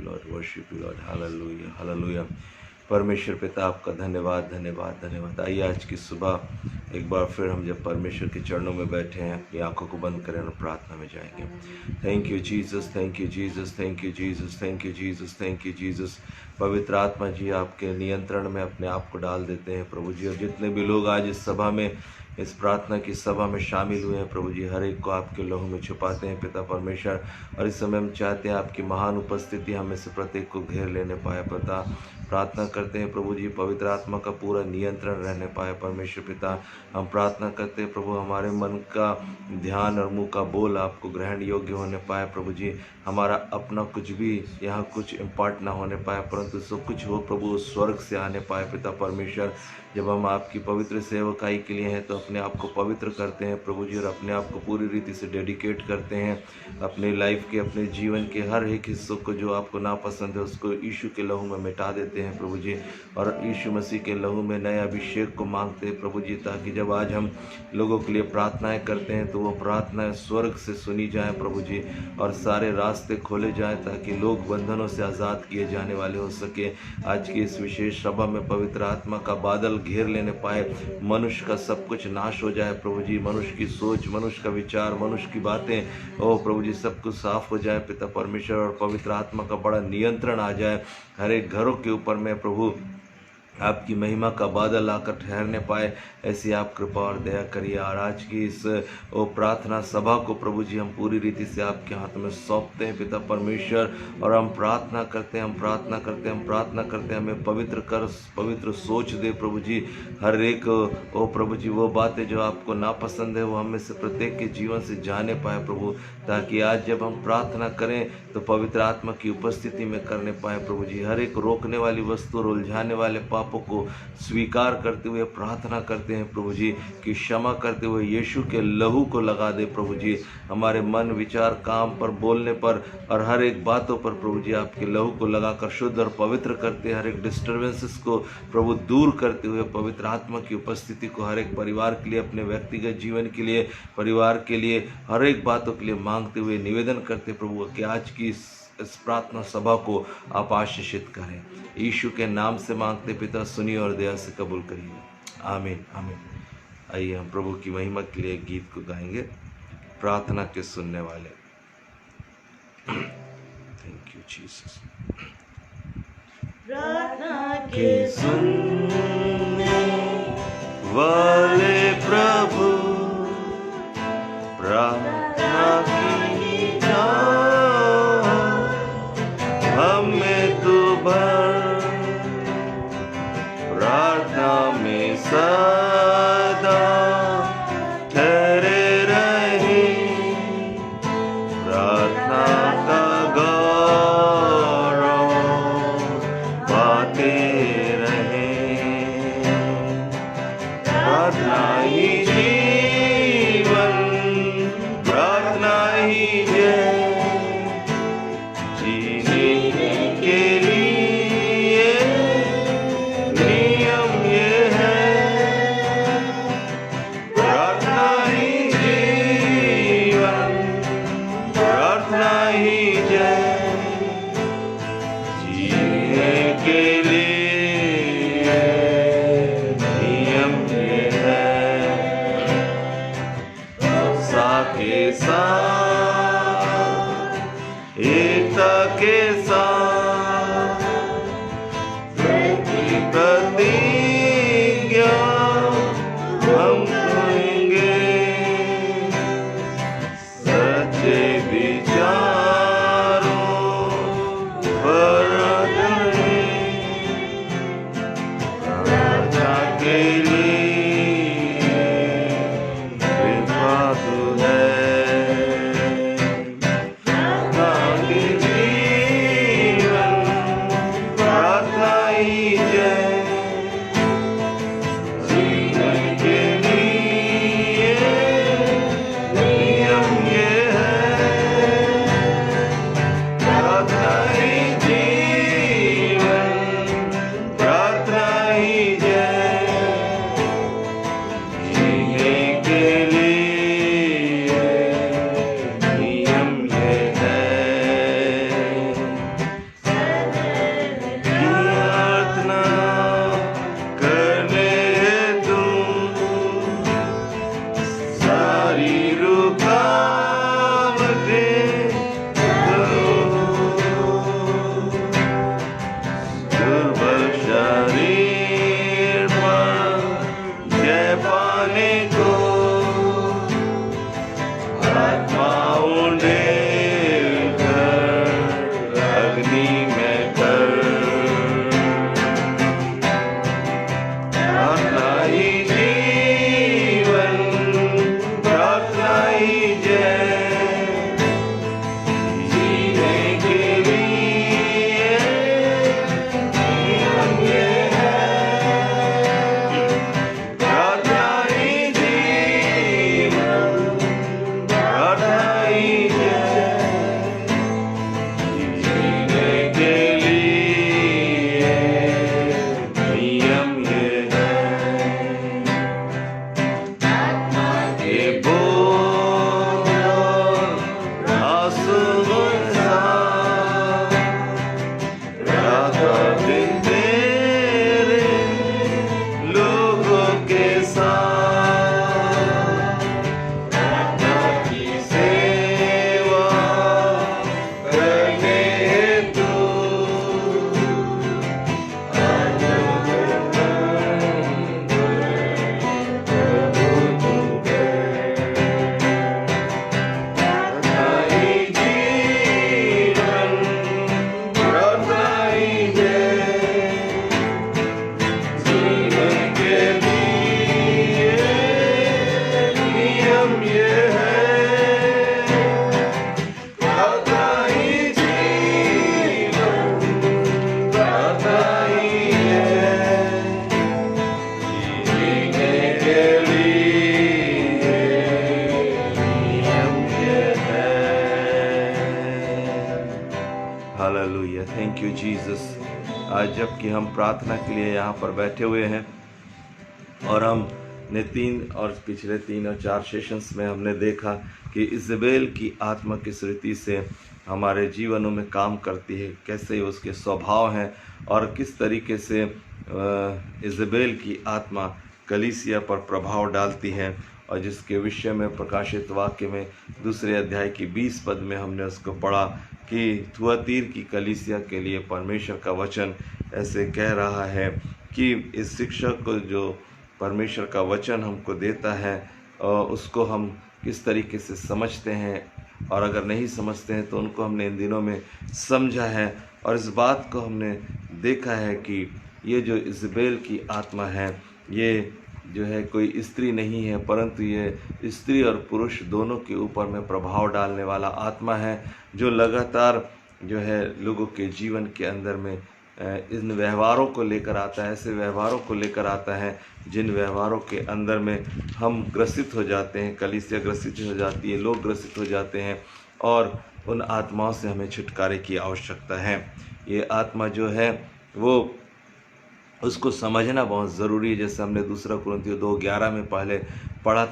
Lord. Hallelujah hallelujah. परमेश्वर पिता आपका धन्यवाद धन्यवाद धन्यवाद। आइए आज की सुबह एक बार फिर हम जब परमेश्वर के चरणों में बैठे हैं अपनी आंखों को बंद करें और प्रार्थना में जाएंगे। Thank you Jesus, thank you Jesus, thank you Jesus, thank you Jesus, thank you Jesus. पवित्र आत्मा जी आपके नियंत्रण में अपने आप को डाल देते हैं प्रभु जी। और जितने भी लोग आज इस सभा में, इस प्रार्थना की सभा में शामिल हुए हैं प्रभु जी, हर एक को आपके लहू में छुपाते हैं पिता परमेश्वर। और इस समय हम चाहते हैं आपकी महान उपस्थिति हमें से प्रत्येक को घेर लेने पाए पिता। प्रार्थना करते हैं प्रभु जी पवित्र आत्मा का पूरा नियंत्रण रहने पाए परमेश्वर पिता। हम प्रार्थना करते हैं प्रभु हमारे मन का ध्यान और मुंह का बोल आपको ग्रहण योग्य होने पाए प्रभु जी। हमारा अपना कुछ भी यहाँ कुछ इम्पार्ट ना होने पाए, परंतु सब कुछ हो प्रभु स्वर्ग से आने पाए पिता परमेश्वर। जब हम आपकी पवित्र सेवकाई के लिए हैं तो अपने आप को पवित्र करते हैं प्रभु जी, और अपने आप को पूरी रीति से डेडिकेट करते हैं अपने लाइफ के, अपने जीवन के हर एक हिस्सों को जो आपको नापसंद है उसको यीशु के लहू में मिटा देते हैं प्रभु जी। और यीशु मसीह के लहू में नए अभिषेक को मांगते हैं प्रभु जी, ताकि जब आज हम लोगों के लिए प्रार्थनाएं करते हैं तो वो प्रार्थनाएं स्वर्ग से सुनी जाएं प्रभु जी, और सारे रास्ते खोले जाएं ताकि लोग बंधनों से आज़ाद किए जाने वाले हो सके। आज की इस विशेष सभा में पवित्र आत्मा का बादल घेर लेने पाए, मनुष्य का सब कुछ नाश हो जाए प्रभु जी। मनुष्य की सोच, मनुष्य का विचार, मनुष्य की बातें ओ प्रभु जी सब कुछ साफ हो जाए पिता परमेश्वर। और पवित्र आत्मा का बड़ा नियंत्रण आ जाए हर एक घरों के ऊपर में प्रभु। आपकी महिमा का बादल आकर ठहरने पाए, ऐसी आप कृपा और दया करिए। और आज की इस प्रार्थना सभा को प्रभु जी हम पूरी रीति से आपके हाथ में सौंपते हैं पिता परमेश्वर। और हम प्रार्थना करते हैं, हम प्रार्थना करते हैं, हम प्रार्थना करते हैं, हमें पवित्र कर, पवित्र सोच दे प्रभु जी। हर एक ओ प्रभु जी वो बातें जो आपको नापसंद है वो हमें से प्रत्येक के जीवन से जाने पाए प्रभु, ताकि आज जब हम प्रार्थना करें तो पवित्र आत्मा की उपस्थिति में करने पाए प्रभु जी। हर एक रोकने वाली वस्तु और उलझाने वाले पापों को स्वीकार करते हुए प्रार्थना करते हैं प्रभु जी कि क्षमा करते हुए यीशु के लहू को लगा दे प्रभु जी। हमारे मन, विचार, काम पर, बोलने पर और हर एक बातों पर प्रभु जी आपके लहू को लगाकर शुद्ध और पवित्र करते, हर एक डिस्टर्बेंसेस को प्रभु दूर करते हुए पवित्र आत्मा की उपस्थिति को हर एक परिवार के लिए, अपने व्यक्तिगत जीवन के लिए, परिवार के लिए, हर एक बातों के लिए मांगते हुए निवेदन करते प्रभु कि आज की इस प्रार्थना सभा को आप आशीषित करें। यीशु के नाम से मांगते पिता, सुनिए और दया से कबूल करिए। आमीन आमीन। आइए हम प्रभु की महिमा के लिए एक गीत को गाएंगे, प्रार्थना के सुनने वाले। Thank you Jesus. प्रार्थना के सुनने वाले प्रभु, प्रार्थना की जान हमें तो भर, प्रार्थना में सदा ठहरे रहे, प्रार्थना का गौरव पाते रहे। प्रार्थना ही जीवन, प्रार्थना ही जय, जीने के लिए नियम ये है। प्रार्थना ही जीवन, प्रार्थना ही जय, जीने के लिए नियम ये है। साके साथ, एकता के साथ प्रतिज्ञा हम करेंगे, सच्चे विचारों पर राजा के लिए कृपा तू है। Hallelujah, thank you Jesus. आज जबकि हम प्रार्थना के लिए यहाँ पर बैठे हुए हैं और हमने 3 और पिछले 3 और 4 सेशंस में हमने देखा कि इज़बेल की आत्मा किस रीति से हमारे जीवनों में काम करती है, कैसे उसके स्वभाव हैं और किस तरीके से इज़बेल की आत्मा कलीसिया पर प्रभाव डालती है, और जिसके विषय में प्रकाशित वाक्य में 2 अध्याय की 20 पद में हमने उसको पढ़ा कि थुआतीर की कलीसिया के लिए परमेश्वर का वचन ऐसे कह रहा है कि इस शिक्षक को जो परमेश्वर का वचन हमको देता है उसको हम किस तरीके से समझते हैं, और अगर नहीं समझते हैं तो उनको हमने इन दिनों में समझा है। और इस बात को हमने देखा है कि ये जो इज़बेल की आत्मा है, ये जो है कोई स्त्री नहीं है, परंतु ये स्त्री और पुरुष दोनों के ऊपर में प्रभाव डालने वाला आत्मा है, जो लगातार जो है लोगों के जीवन के अंदर में इन व्यवहारों को लेकर आता है, ऐसे व्यवहारों को लेकर आता है जिन व्यवहारों के अंदर में हम ग्रसित हो जाते हैं, कलीसिया ग्रसित हो जाती है, लोग ग्रसित हो जाते हैं, और उन आत्माओं से हमें छुटकारे की आवश्यकता है। ये आत्मा जो है वो उसको समझना बहुत ज़रूरी है। जैसे हमने 2 कुरिन्थियों 2:11 में पहले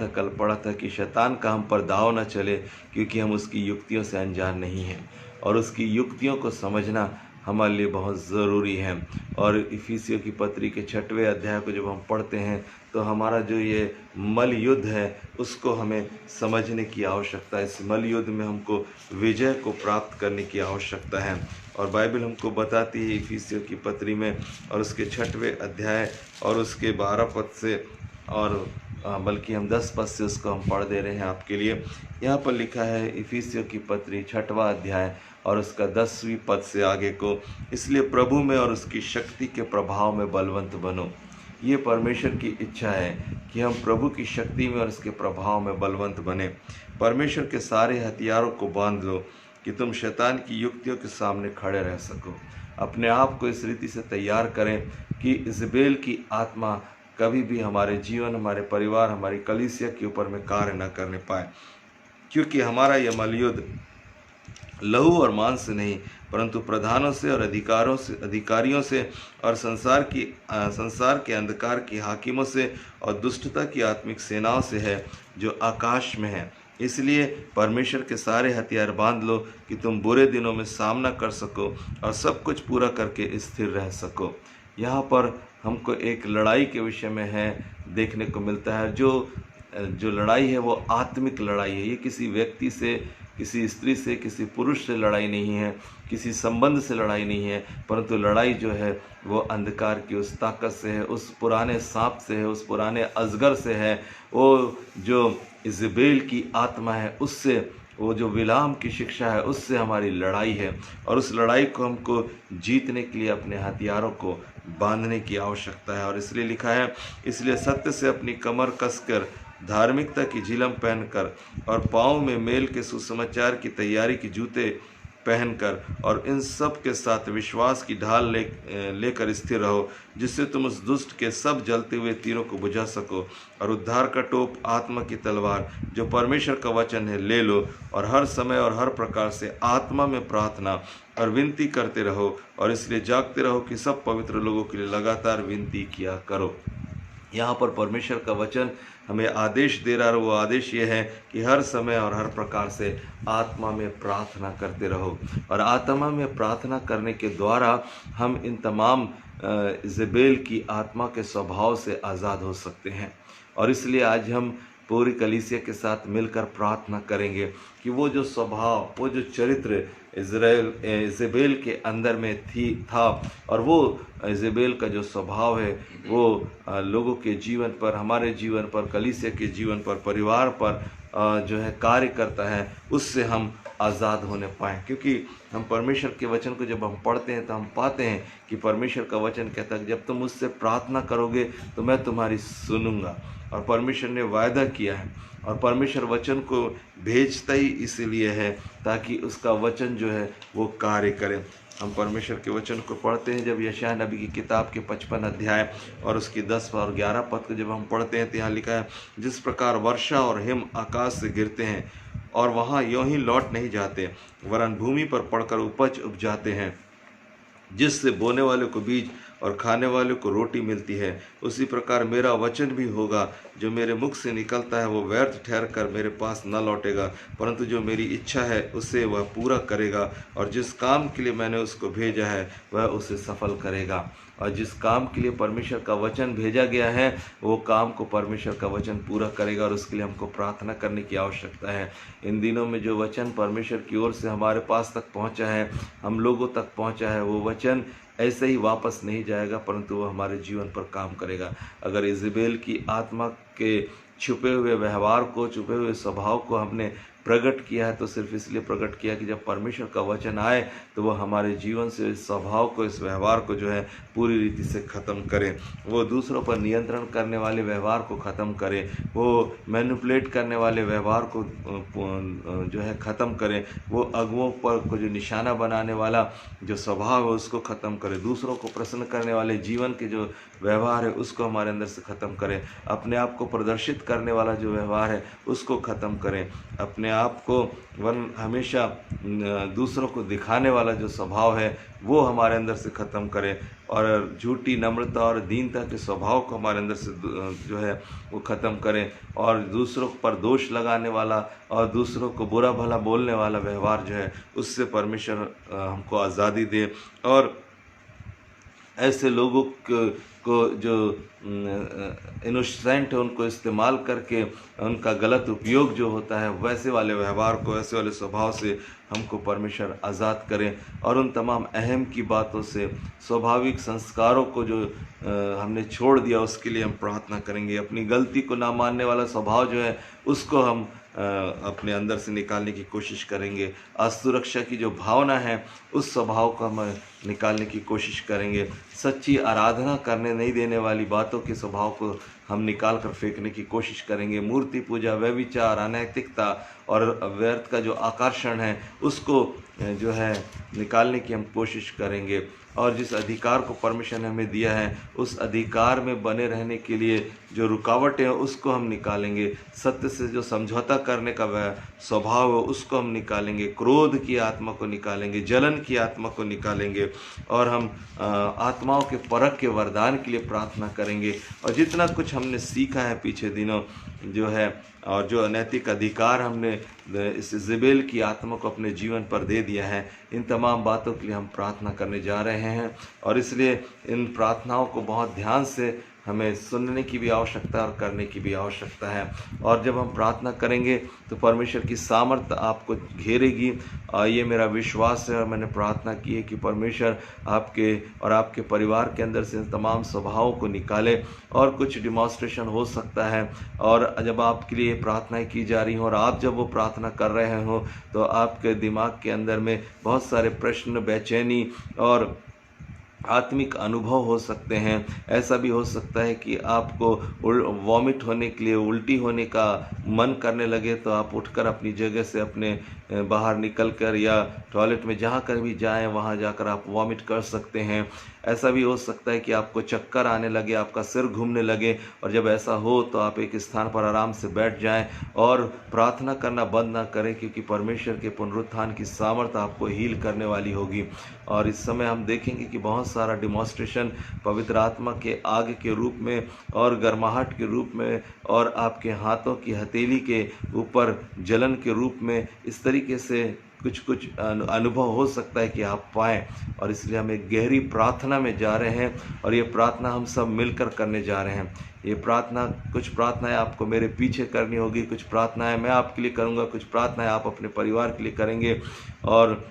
कल पढ़ा था कि शैतान का हम पर दाव न चले, क्योंकि हम उसकी युक्तियों से अनजान नहीं हैं, और उसकी युक्तियों को समझना हमारे लिए बहुत ज़रूरी है। और इफिसियों की पत्री के 6वें अध्याय को जब हम पढ़ते हैं तो हमारा जो ये मल युद्ध है उसको हमें समझने की आवश्यकता है। इस मल युद्ध में हमको विजय को प्राप्त करने की आवश्यकता है, और बाइबल हमको बताती है इफिसियों की पत्री में और उसके 6वें अध्याय और उसके 12 पद से, और बल्कि हम 10 पद से उसको हम पढ़ दे रहे हैं आपके लिए। यहाँ पर लिखा है इफिसियों की पत्री 6वां अध्याय और उसका 10वीं पद से आगे को, इसलिए प्रभु में और उसकी शक्ति के प्रभाव में बलवंत बनो। ये परमेश्वर की इच्छा है कि हम प्रभु की शक्ति में और उसके प्रभाव में बलवंत बने। परमेश्वर के सारे हथियारों को बांध लो कि तुम शैतान की युक्तियों के सामने खड़े रह सको। अपने आप को इस रीति से तैयार करें कि इज़बेल की आत्मा कभी भी हमारे जीवन, हमारे परिवार, हमारी कलीसिया के ऊपर में कार्य न करने पाए, क्योंकि हमारा यह मलयुद्ध लहू और मांस से नहीं, परंतु प्रधानों से और अधिकारियों से और संसार के अंधकार की हाकिमों से और दुष्टता की आत्मिक सेनाओं से है जो आकाश में है। इसलिए परमेश्वर के सारे हथियार बांध लो कि तुम बुरे दिनों में सामना कर सको और सब कुछ पूरा करके स्थिर रह सको। यहाँ पर हमको एक लड़ाई के विषय में है देखने को मिलता है। जो लड़ाई है वो आत्मिक लड़ाई है। ये किसी व्यक्ति से, किसी स्त्री से, किसी पुरुष से लड़ाई नहीं है, किसी संबंध से लड़ाई नहीं है, परंतु लड़ाई जो है वो अंधकार की उस ताकत से है, उस पुराने सांप से है, उस पुराने अजगर से है, वो जो इज़बेल की आत्मा है उससे, वो जो बिलाम की शिक्षा है उससे हमारी लड़ाई है। और उस लड़ाई को हमको जीतने के लिए अपने हथियारों को बांधने की आवश्यकता है। और इसलिए लिखा है, इसलिए सत्य से अपनी कमर कसकर, धार्मिकता की झिलम पहनकर और पाँव में मेल के सुसमाचार की तैयारी की जूते पहनकर और इन सब के साथ विश्वास की ढाल लेकर स्थिर रहो, जिससे तुम उस दुष्ट के सब जलते हुए तीरों को बुझा सको। और उद्धार का टोप आत्मा की तलवार जो परमेश्वर का वचन है ले लो, और हर समय और हर प्रकार से आत्मा में प्रार्थना और विनती करते रहो, और इसलिए जागते रहो कि सब पवित्र लोगों के लिए लगातार विनती किया करो। यहाँ पर परमेश्वर का वचन हमें आदेश दे रहा है, वो आदेश ये है कि हर समय और हर प्रकार से आत्मा में प्रार्थना करते रहो। और आत्मा में प्रार्थना करने के द्वारा हम इन तमाम इज़बेल की आत्मा के स्वभाव से आज़ाद हो सकते हैं। और इसलिए आज हम पूरी कलीसिया के साथ मिलकर प्रार्थना करेंगे कि वो जो स्वभाव, वो जो चरित्र इज़बेल के अंदर में था, और वो इज़बेल का जो स्वभाव है वो लोगों के जीवन पर, हमारे जीवन पर, कलीसिया के जीवन पर, परिवार पर जो है कार्य करता है, उससे हम आज़ाद होने पाएँ। क्योंकि हम परमेश्वर के वचन को जब हम पढ़ते हैं तो हम पाते हैं कि परमेश्वर का वचन कहता है जब तुम मुझसे प्रार्थना करोगे तो मैं तुम्हारी सुनूंगा। और परमेश्वर ने वायदा किया है, और परमेश्वर वचन को भेजता ही इसीलिए है ताकि उसका वचन जो है वो कार्य करे। हम परमेश्वर के वचन को पढ़ते हैं जब यशायाह नबी की किताब के 55 अध्याय और उसकी 10 और 11 पद को जब हम पढ़ते हैं तो यहाँ लिखा है, जिस प्रकार वर्षा और हिम आकाश से गिरते हैं और वहाँ यूं ही लौट नहीं जाते, वरन भूमि पर पड़कर उपज उपजाते हैं, जिससे बोने वाले को बीज और खाने वाले को रोटी मिलती है। उसी प्रकार मेरा वचन भी होगा जो मेरे मुख से निकलता है, वो व्यर्थ ठहर कर मेरे पास न लौटेगा, परंतु जो मेरी इच्छा है उसे वह पूरा करेगा, और जिस काम के लिए मैंने उसको भेजा है वह उसे सफल करेगा। और जिस काम के लिए परमेश्वर का वचन भेजा गया है वो काम को परमेश्वर का वचन पूरा करेगा, और उसके लिए हमको प्रार्थना करने की आवश्यकता है। इन दिनों में जो वचन परमेश्वर की ओर से हमारे पास तक पहुंचा है, हम लोगों तक पहुंचा है, वो वचन ऐसे ही वापस नहीं जाएगा, परंतु वो हमारे जीवन पर काम करेगा। अगर इज़बेल की आत्मा के छुपे हुए व्यवहार को, छुपे हुए स्वभाव को हमने प्रकट किया है, तो सिर्फ इसलिए प्रकट किया कि जब परमेश्वर का वचन आए तो वो हमारे जीवन से इस स्वभाव को, इस व्यवहार को जो है पूरी रीति से ख़त्म करे। वो दूसरों पर नियंत्रण करने वाले व्यवहार को ख़त्म करे, वो मैनिपुलेट करने वाले व्यवहार को जो है ख़त्म करे, वो अगुओं पर को जो निशाना बनाने वाला जो स्वभाव है उसको ख़त्म करे, दूसरों को प्रसन्न करने वाले जीवन के जो व्यवहार है उसको हमारे अंदर से ख़त्म करें, अपने आप को प्रदर्शित करने वाला जो व्यवहार है उसको ख़त्म करें, अपने आप को हमेशा दूसरों को दिखाने वाला जो स्वभाव है वो हमारे अंदर से ख़त्म करें, और झूठी नम्रता और दीनता के स्वभाव को हमारे अंदर से जो है वो ख़त्म करें, और दूसरों पर दोष लगाने वाला और दूसरों को बुरा भला बोलने वाला व्यवहार जो है उससे परमेश्वर हमको आज़ादी दे। और ऐसे लोगों को जो इनोसेंट है उनको इस्तेमाल करके उनका गलत उपयोग जो होता है, वैसे वाले व्यवहार को, वैसे वाले स्वभाव से हमको परमेश्वर आज़ाद करें, और उन तमाम अहम की बातों से, स्वाभाविक संस्कारों को जो हमने छोड़ दिया उसके लिए हम प्रार्थना करेंगे। अपनी गलती को ना मानने वाला स्वभाव जो है उसको हम अपने अंदर से निकालने की कोशिश करेंगे। असुरक्षा की जो भावना है उस स्वभाव को हम निकालने की कोशिश करेंगे। सच्ची आराधना करने नहीं देने वाली बातों के स्वभाव को हम निकाल कर फेंकने की कोशिश करेंगे। मूर्ति पूजा, व्यभिचार, अनैतिकता और व्यर्थ का जो आकर्षण है उसको जो है निकालने की हम कोशिश करेंगे, और जिस अधिकार को परमेश्वर ने हमें दिया है उस अधिकार में बने रहने के लिए जो रुकावटें हैं उसको हम निकालेंगे। सत्य से जो समझौता करने का वह स्वभाव है उसको हम निकालेंगे, क्रोध की आत्मा को निकालेंगे, जलन की आत्मा को निकालेंगे, और हम आत्माओं के परख के वरदान के लिए प्रार्थना करेंगे। और जितना कुछ हमने सीखा है पीछे दिनों जो है, और जो अनैतिक अधिकार हमने इस इज़बेल की आत्मा को अपने जीवन पर दे दिया है, इन तमाम बातों के लिए हम प्रार्थना करने जा रहे हैं, और इसलिए इन प्रार्थनाओं को बहुत ध्यान से हमें सुनने की भी आवश्यकता और करने की भी आवश्यकता है। और जब हम प्रार्थना करेंगे तो परमेश्वर की सामर्थ्य आपको घेरेगी। ये मेरा विश्वास है, और मैंने प्रार्थना की है कि परमेश्वर आपके और आपके परिवार के अंदर से तमाम स्वभावों को निकाले, और कुछ डिमॉन्स्ट्रेशन हो सकता है। और जब आपके लिए प्रार्थनाएं की जा रही हों और आप जब वो प्रार्थना कर रहे हो तो आपके दिमाग के अंदर में बहुत सारे प्रश्न, बेचैनी और आत्मिक अनुभव हो सकते हैं। ऐसा भी हो सकता है कि आपको वॉमिट होने के लिए, उल्टी होने का मन करने लगे, तो आप उठकर अपनी जगह से अपने बाहर निकलकर या टॉयलेट में जहाँ कर भी जाएं वहाँ जाकर आप वॉमिट कर सकते हैं। ऐसा भी हो सकता है कि आपको चक्कर आने लगे, आपका सिर घूमने लगे, और जब ऐसा हो तो आप एक स्थान पर आराम से बैठ जाएं और प्रार्थना करना बंद ना करें, क्योंकि परमेश्वर के पुनरुत्थान की सामर्थ्य आपको हील करने वाली होगी। और इस समय हम देखेंगे कि बहुत सारा डिमॉन्स्ट्रेशन पवित्र आत्मा के आग के रूप में और गर्माहट के रूप में और आपके हाथों की हथेली के ऊपर जलन के रूप में, इस तरीके से कुछ अनुभव हो सकता है कि आप पाएँ। और इसलिए हम एक गहरी प्रार्थना में जा रहे हैं, और ये प्रार्थना हम सब मिलकर करने जा रहे हैं। ये प्रार्थना, कुछ प्रार्थनाएं आपको मेरे पीछे करनी होगी, कुछ प्रार्थनाएं मैं आपके लिए करूंगा, कुछ प्रार्थनाएं आप अपने परिवार के लिए करेंगे, और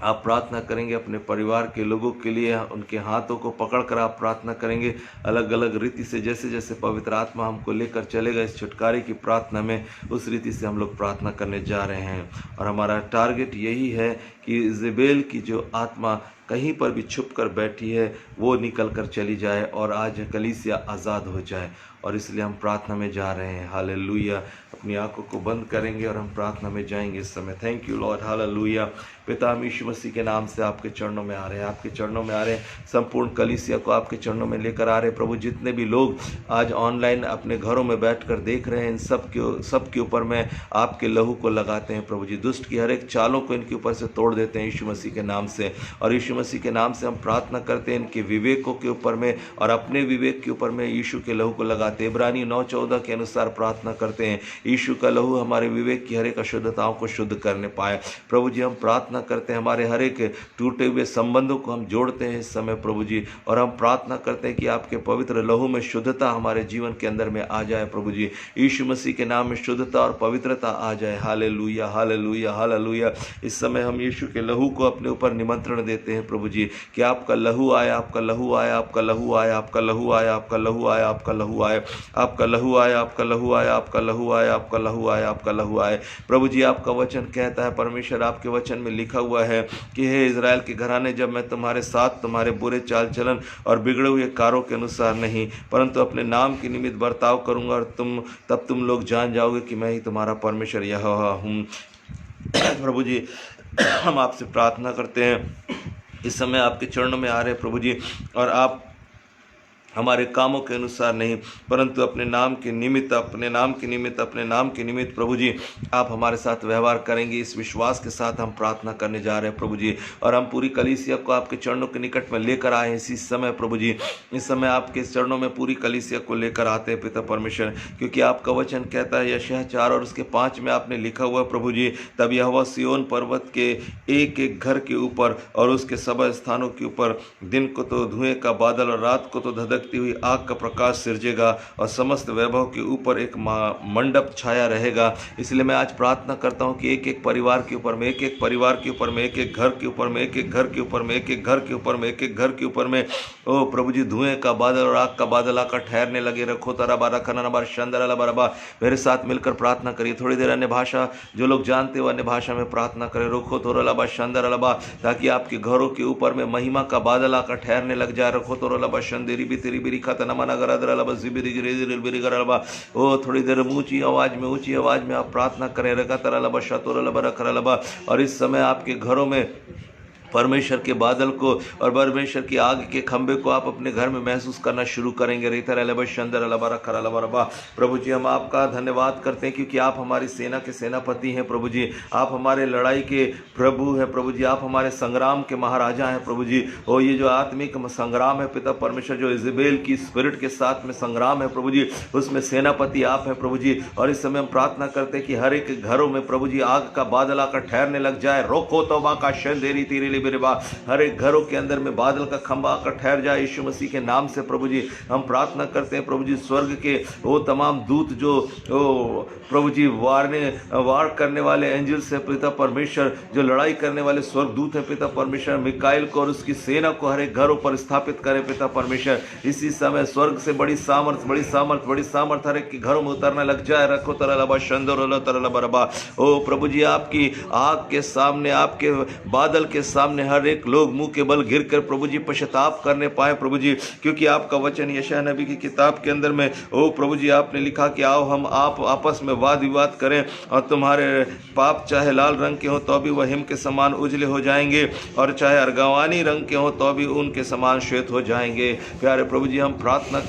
आप प्रार्थना करेंगे अपने परिवार के लोगों के लिए, उनके हाथों को पकड़कर आप प्रार्थना करेंगे अलग अलग रीति से। जैसे जैसे पवित्र आत्मा हमको लेकर चलेगा इस छुटकारे की प्रार्थना में, उस रीति से हम लोग प्रार्थना करने जा रहे हैं। और हमारा टारगेट यही है कि इज़बेल की जो आत्मा कहीं पर भी छुप कर बैठी है वो निकल कर चली जाए और आज कलीसिया आज़ाद हो जाए। और इसलिए हम प्रार्थना में जा रहे हैं। हालेलुया। अपनी आंखों को बंद करेंगे और हम प्रार्थना में जाएंगे इस समय। Thank you lord. हालेलुया। पिता, हम यीशु मसीह के नाम से आपके चरणों में आ रहे हैं, आपके चरणों में आ रहे हैं। संपूर्ण कलीसिया को आपके चरणों में लेकर आ रहे हैं प्रभु। जितने भी लोग आज ऑनलाइन अपने घरों में बैठकर देख रहे हैं, इन सब के ऊपर में आपके लहू को लगाते हैं प्रभु जी। दुष्ट की हर एक चालों को इनके ऊपर से तोड़ देते हैं यीशु मसीह के नाम से। और यीशु मसीह के नाम से हम प्रार्थना करते हैं इनके विवेकों के ऊपर में और अपने विवेक के ऊपर में यीशु के लहू को लगाते हैं। इब्रानी 9:14 के अनुसार प्रार्थना करते हैं यीशु का लहू हमारे विवेक की हर एक अशुद्धताओं को शुद्ध करने पाए। प्रभु जी, हम प्रार्थना करते हैं हमारे हर एक टूटे हुए संबंधों को हम जोड़ते हैं इस समय प्रभु जी। और हम प्रार्थना करते हैं कि आपके पवित्र लहू में शुद्धता हमारे जीवन के अंदर में आ जाए प्रभु जी। यीशु मसीह के नाम में शुद्धता और पवित्रता आ जाए। Hallelujah, hallelujah, hallelujah. इस समय हम यीशु के लहू को अपने ऊपर निमंत्रण देते हैं प्रभु जी कि आपका लहू आए, आपका लहू आए, आपका लहू आए, आपका लहू आए, आपका लहू आए, आपका लहू आए, आपका लहू आए, आपका लहू आए, आपका लहू आए, आपका लहू आए, आपका लहू आए। प्रभु जी, आपका वचन कहता है, परमेश्वर आपके वचन में लिखा हुआ है कि हे इज़राइल के घराने, जब मैं तुम्हारे साथ तुम्हारे बुरे चाल चलन और बिगड़े हुए कारों के अनुसार नहीं परंतु अपने नाम के निमित्त बर्ताव करूंगा और तब तुम लोग जान जाओगे कि मैं ही तुम्हारा परमेश्वर यहोवा हूँ। प्रभु जी, हम आपसे प्रार्थना करते हैं इस समय आपके चरणों में आ रहे हैं प्रभु जी। और आप हमारे कामों के अनुसार नहीं परंतु अपने नाम के निमित्त, अपने नाम के निमित्त, अपने नाम के निमित्त प्रभु जी आप हमारे साथ व्यवहार करेंगे। इस विश्वास के साथ हम प्रार्थना करने जा रहे हैं प्रभु जी। और हम पूरी कलीसिया को आपके चरणों के निकट में लेकर आए हैं इसी समय प्रभु जी। इस समय आपके चरणों में पूरी कलीसिया को लेकर आते हैं पिता परमेश्वर, क्योंकि आपका वचन कहता है यशायाह 4 और उसके 5 में आपने लिखा हुआ प्रभु जी, तब यहोवा सिय्योन पर्वत के एक एक घर के ऊपर और उसके सब स्थानों के ऊपर दिन को तो धुएं का बादल और रात को तो धधकती हुई आग का प्रकाश सिरजेगा और समस्त वैभव के ऊपर एक मंडप छाया रहेगा। इसलिए मैं आज प्रार्थना करता हूं कि एक एक परिवार के ऊपर में, एक एक परिवार के ऊपर में, एक एक घर के ऊपर में, एक एक घर के ऊपर में, एक एक घर के ऊपर में, एक एक घर के ऊपर में ओ प्रभु जी धुएं का बादल और आग का बादल आकर ठहरने लगे। रखो तारा बारा खना बार शंदर बरबा। मेरे साथ मिलकर प्रार्थना करिए। थोड़ी देर अन्य भाषा जो लोग जानते हो अन्य भाषा में प्रार्थना करें। रोखो तोरलबा शंदर अलबा, ताकि आपके घरों के ऊपर में महिमा का बादल आकर ठहरने लग जाए। रखो तोरलबा शंदेरी बितेरी बिरी खतना मना गरदरलबा जिबिरी गिरेदिल बिरी गरलबा। ओ थोड़ी देर ऊंची आवाज में आप प्रार्थना करें। रका तरलबा शतोरलबा रखरलबा। और इस समय आपके घरों में परमेश्वर के बादल को और परमेश्वर की आग के खंभे को आप अपने घर में महसूस करना शुरू करेंगे। प्रभु जी, हम आपका धन्यवाद करते हैं क्योंकि आप हमारी सेना के सेनापति हैं प्रभु जी। आप हमारे लड़ाई के प्रभु हैं प्रभु जी। आप हमारे संग्राम के महाराजा हैं प्रभु जी। और ये जो आत्मिक संग्राम है पिता परमेश्वर, जो इजेबेल की स्पिरिट के साथ में संग्राम है प्रभु जी, उसमें सेनापति आप हैं प्रभु जी। और इस समय हम प्रार्थना करते हैं कि हर एक घरों में प्रभु जी आग का बादल आकर ठहरने लग जाए। रोको तोबा का शंदेरी तीरी हर एक घरों के अंदर में बादल का खंभा आकर ठहर जाए यीशु मसीह के नाम से प्रभु जी। हम प्रार्थना करते हैं प्रभु जी, स्वर्ग के वो तमाम दूत जो प्रभु जी वार करने वाले एंजल्स है पिता परमेश्वर, जो लड़ाई करने वाले स्वर्ग दूत है पिता परमेश्वर, मिकाइल को और उसकी सेना को हर एक घरों पर स्थापित करे पिता परमेश्वर। इसी समय स्वर्ग से बड़ी सामर्थ हर एक के घरों में उतरने लग जाए। रखो तरलबा शंदर तरलबा। ओ प्रभु जी, आपकी आग के सामने, आपके बादल के सामने हर एक लोग मुंह के बल गिर कर प्रभु जी पश्चाताप करने पाए प्रभु जी। क्योंकि आपका वचन यशायाह नबी की किताब के अंदर में ओ प्रभु जी आपने लिखा कि आओ हम आप आपस में वाद विवाद करें और तुम्हारे पाप चाहे लाल रंग के हो तो भी वह हिम के समान उजले हो जाएंगे और चाहे अर्गवानी रंग के हो तो भी उनके समान श्वेत हो जाएंगे। प्यारे प्रभु जी, हम प्रार्थना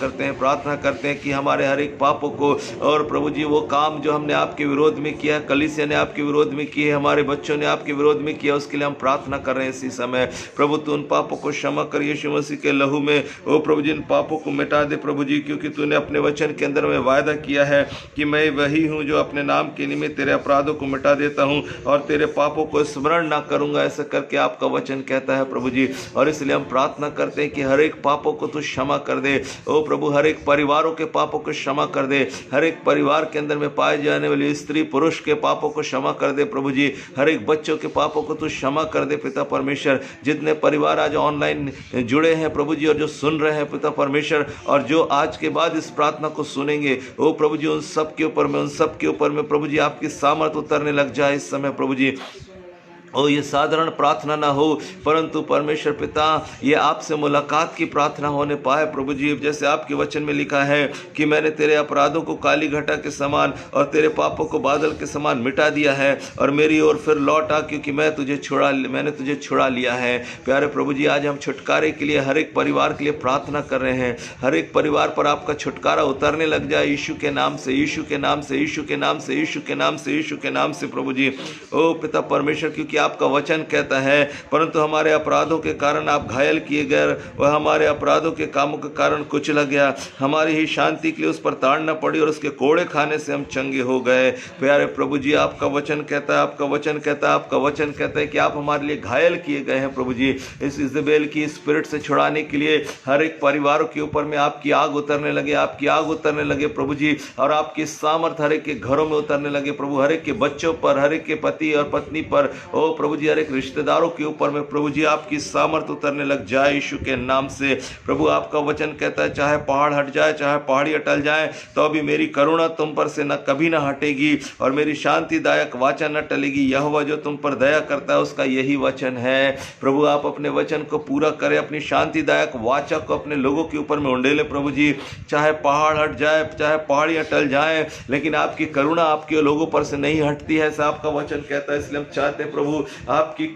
करते हैं कि हमारे हर एक पापों को और प्रभु जी वो काम जो हमने आपके विरोध में किया, कलीसिया ने आपके विरोध में किए, हमारे बच्चों ने आपके विरोध में किया, उसके लिए हम प्रार्थना कर रहे हैं इसी समय। प्रभु तू उन पापों को क्षमा कर यीशु मसीह के लहू में। ओ प्रभु जी, इन पापों को मिटा दे प्रभु जी, क्योंकि तूने अपने वचन के अंदर में वायदा किया है कि मैं वही हूँ जो अपने नाम के निमित्त तेरे अपराधों को मिटा देता हूँ और तेरे पापों को स्मरण ना करूंगा, ऐसा करके आपका वचन कहता है प्रभु जी। और इसलिए हम प्रार्थना करते हैं कि हर एक पापों को तू क्षमा कर दे। ओ प्रभु, हर एक परिवारों के पापों को क्षमा कर दे। हर एक परिवार के अंदर में पाए जाने वाली स्त्री पुरुष के पापों को क्षमा कर दे प्रभु जी। हर एक बच्चों के पापों को तू क्षमा कर दे पिता परमेश्वर। जितने परिवार आज ऑनलाइन जुड़े हैं प्रभु जी और जो सुन रहे हैं पिता परमेश्वर और जो आज के बाद इस प्रार्थना को सुनेंगे, ओ प्रभु जी उन सब के ऊपर में प्रभु जी आपकी सामर्थ उतरने लग जाए इस समय प्रभु जी। ओ ये साधारण प्रार्थना ना हो, परंतु परमेश्वर पिता ये आपसे मुलाकात की प्रार्थना होने पाए प्रभु जी। जैसे आपके वचन में लिखा है कि मैंने तेरे अपराधों को काली घटा के समान और तेरे पापों को बादल के समान मिटा दिया है, और मेरी ओर फिर लौट आ, क्योंकि मैंने तुझे छुड़ा लिया है। प्यारे प्रभु जी, आज हम छुटकारे के लिए हर एक परिवार के लिए प्रार्थना कर रहे हैं। हर एक परिवार पर आपका छुटकारा उतरने लग जाए यीशु के नाम से, यीशु के नाम से, यीशु के नाम से, यीशु के नाम से, यीशु के नाम से प्रभु जी। ओ पिता परमेश्वर, क्योंकि आपका वचन कहता है परंतु हमारे अपराधों के कारण आप घायल किए गए, वह हमारे अपराधों के कामों के कारण कुचला गया, हमारी ही शांति के लिए उस पर ताड़ना पड़ी और उसके कोड़े खाने से हम चंगे हो गए। प्यारे प्रभु जी, आपका वचन कहता है, आपका वचन कहता है, आपका वचन कहता है कि आप हमारे लिए घायल किए गए हैं प्रभु जी। इस इजेबेल की स्पिरिट से छुड़ाने के लिए हर एक परिवारों के ऊपर में आपकी आग उतरने लगे, आपकी आग उतरने लगे प्रभु जी, और आपकी सामर्थ हर एक के घरों में उतरने लगे प्रभु, हर एक के बच्चों पर, हर एक के पति और पत्नी पर, ओ प्रभु जी, हर एक रिश्तेदारों के ऊपर में प्रभु जी आपकी सामर्थ उतरने लग जाए यीशु के नाम से। प्रभु आपका वचन कहता है चाहे पहाड़ हट जाए, चाहे पहाड़ी अटल जाए, तो भी मेरी करुणा तुम पर से न कभी न हटेगी और मेरी शांतिदायक वाचा न टलेगी। यहोवा जो तुम पर दया करता है उसका यही वचन है। प्रभु आप अपने वचन को पूरा करें, अपनी शांतिदायक वाचा को अपने लोगों के ऊपर में उंडेले प्रभु जी। चाहे पहाड़ हट जाए, चाहे पहाड़ी अटल जाए, लेकिन आपकी करुणा आपके लोगों पर से नहीं हटती है, ऐसा आपका वचन कहता है। इसलिए हम चाहते हैं प्रभु आपकी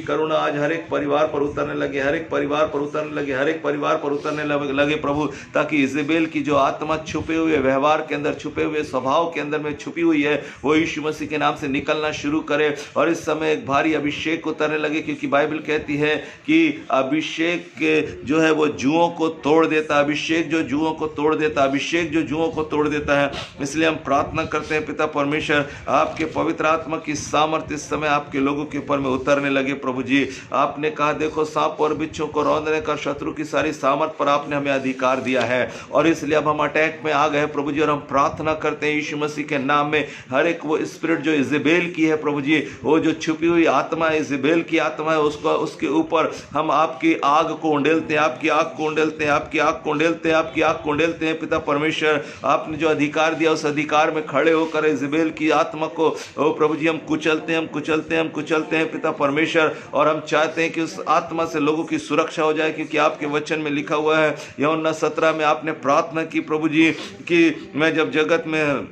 करुणा आज हर एक परिवार पर उतरने लगे, हर एक परिवार पर उतरने लगे, हर एक परिवार पर उतरने लगे प्रभु, ताकि इजेबेल की जो आत्मा छुपे हुए व्यवहार के अंदर, छुपे हुए स्वभाव के अंदर में छुपी हुई है, वो यीशु मसीह के नाम से निकलना शुरू करे। और इस समय एक भारी अभिषेक उतरने लगे, क्योंकि बाइबल कहती है कि अभिषेक जो है वो जुओं को तोड़ देता, अभिषेक जो जुओं को तोड़ देता, अभिषेक जो जुओं को तोड़ देता है। इसलिए हम प्रार्थना करते हैं पिता परमेश्वर, आपके पवित्र आत्मा की सामर्थ्य इस समय आपके लोगों के ऊपर में उतरने लगे प्रभु जी। आपने कहा देखो सांप और बिच्छों को रौंदने का शत्रु की सारी सामर्थ पर आपने हमें अधिकार दिया है, और इसलिए अब हम अटैक में आ गए प्रभु जी। और हम प्रार्थना करते हैं यीशु मसीह के नाम में, हर एक वो स्पिरिट जो इजेबेल की है प्रभु जी, वो जो छुपी हुई आत्मा है, इजेबेल की आत्मा है, उसको उसके ऊपर हम आपकी आग को उंडेलते हैं, आपकी आग को उंडेलते हैं, आपकी आग को उंडेलते हैं, आपकी आग को उंडेलते हैं पिता परमेश्वर। आपने जो अधिकार दिया उस अधिकार में खड़े होकर इजेबेल की आत्मा को ओ प्रभु जी हम कुचलते हैं, हम कुचलते हैं, हम कुचलते हैं पिता परमेश्वर। और हम चाहते हैं कि उस आत्मा से लोगों की सुरक्षा हो जाए, क्योंकि आपके वचन में लिखा हुआ है यूहन्ना 17 में आपने प्रार्थना की प्रभु जी कि मैं जब जगत में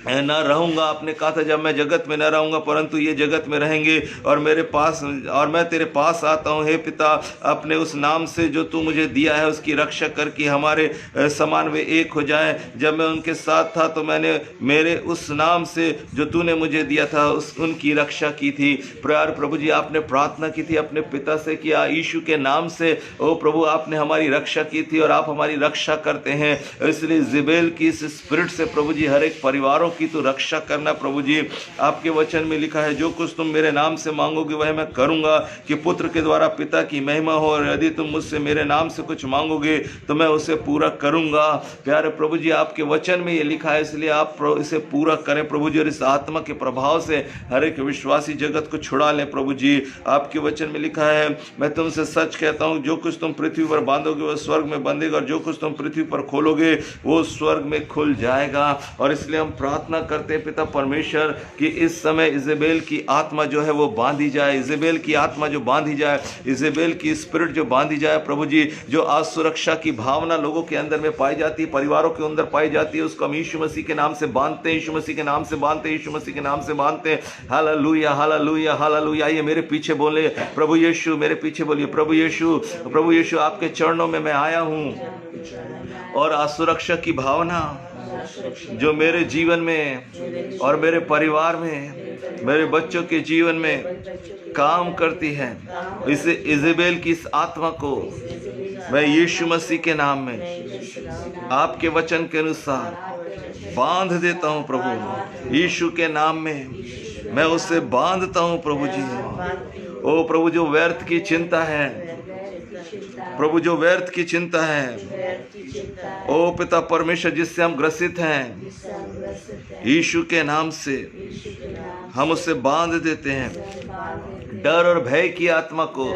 न रहूंगा, आपने कहा था जब मैं जगत में न रहूंगा परंतु ये जगत में रहेंगे, और मेरे पास, और मैं तेरे पास आता हूँ। हे पिता, अपने उस नाम से जो तू मुझे दिया है उसकी रक्षा कर कि हमारे समान वे एक हो जाएं। जब मैं उनके साथ था तो मैंने मेरे उस नाम से जो तूने मुझे दिया था उनकी रक्षा की थी। प्यार प्रभु जी, आपने प्रार्थना की थी अपने पिता से कि यीशु के नाम से ओ प्रभु आपने हमारी रक्षा की थी और आप हमारी रक्षा करते हैं। इसलिए जिबेल की इस स्पिरिट से प्रभु जी हर एक परिवारों की तो रक्षा करना प्रभु जी। आपके वचन में लिखा है जो कुछ तुम मेरे नाम से मांगोगे वह मैं करूंगा, कि पुत्र के द्वारा पिता की महिमा हो, और यदि तुम मुझसे मेरे नाम से कुछ मांगोगे तो मैं उसे पूरा करूंगा। प्यारे प्रभु जी, आपके वचन में ये लिखा है, इसलिए आप इसे पूरा करें प्रभु जी, और इस आत्मा के प्रभाव से हर एक विश्वासी जगत को छुड़ा लें प्रभु जी। आपके वचन में लिखा है मैं तुमसे सच कहता हूं जो कुछ तुम पृथ्वी पर बांधोगे वह स्वर्ग में बंधेगा, और जो कुछ तुम पृथ्वी पर खोलोगे वो स्वर्ग में खुल जाएगा। और इसलिए हम प्रार्थना करते हैं पिता परमेश्वर कि इस समय इजेबेल की आत्मा जो है वो बांधी जाए, इजेबेल की आत्मा जो बांधी जाए, इजेबेल की स्पिरिट जो बांधी जाए प्रभु जी। जो असुरक्षा की भावना लोगों के अंदर में पाई जाती है, परिवारों के अंदर पाई जाती है, उसको हम यीशु मसीह के नाम से बांधते हैं, यीशु मसीह के नाम से बांधते हैं, यीशु मसीह के नाम से बांधते हैं। Hallelujah, hallelujah, hallelujah. आइए मेरे पीछे बोले प्रभु यीशु, मेरे पीछे बोलिए प्रभु यीशु, प्रभु यीशु आपके चरणों में मैं आया हूं, और असुरक्षा की भावना जो मेरे जीवन में और मेरे परिवार में, मेरे बच्चों के जीवन में काम करती है, इसे इजेबेल की इस आत्मा को मैं यीशु मसीह के नाम में आपके वचन के अनुसार बांध देता हूं प्रभु। यीशु के नाम में मैं उसे बांधता हूं प्रभु जी। ओ प्रभु, जो व्यर्थ की चिंता है प्रभु, जो व्यर्थ की चिंता है ओ पिता परमेश्वर जिससे हम ग्रसित हैं, यीशु के नाम से हम उसे बांध देते हैं। डर और भय की आत्मा को,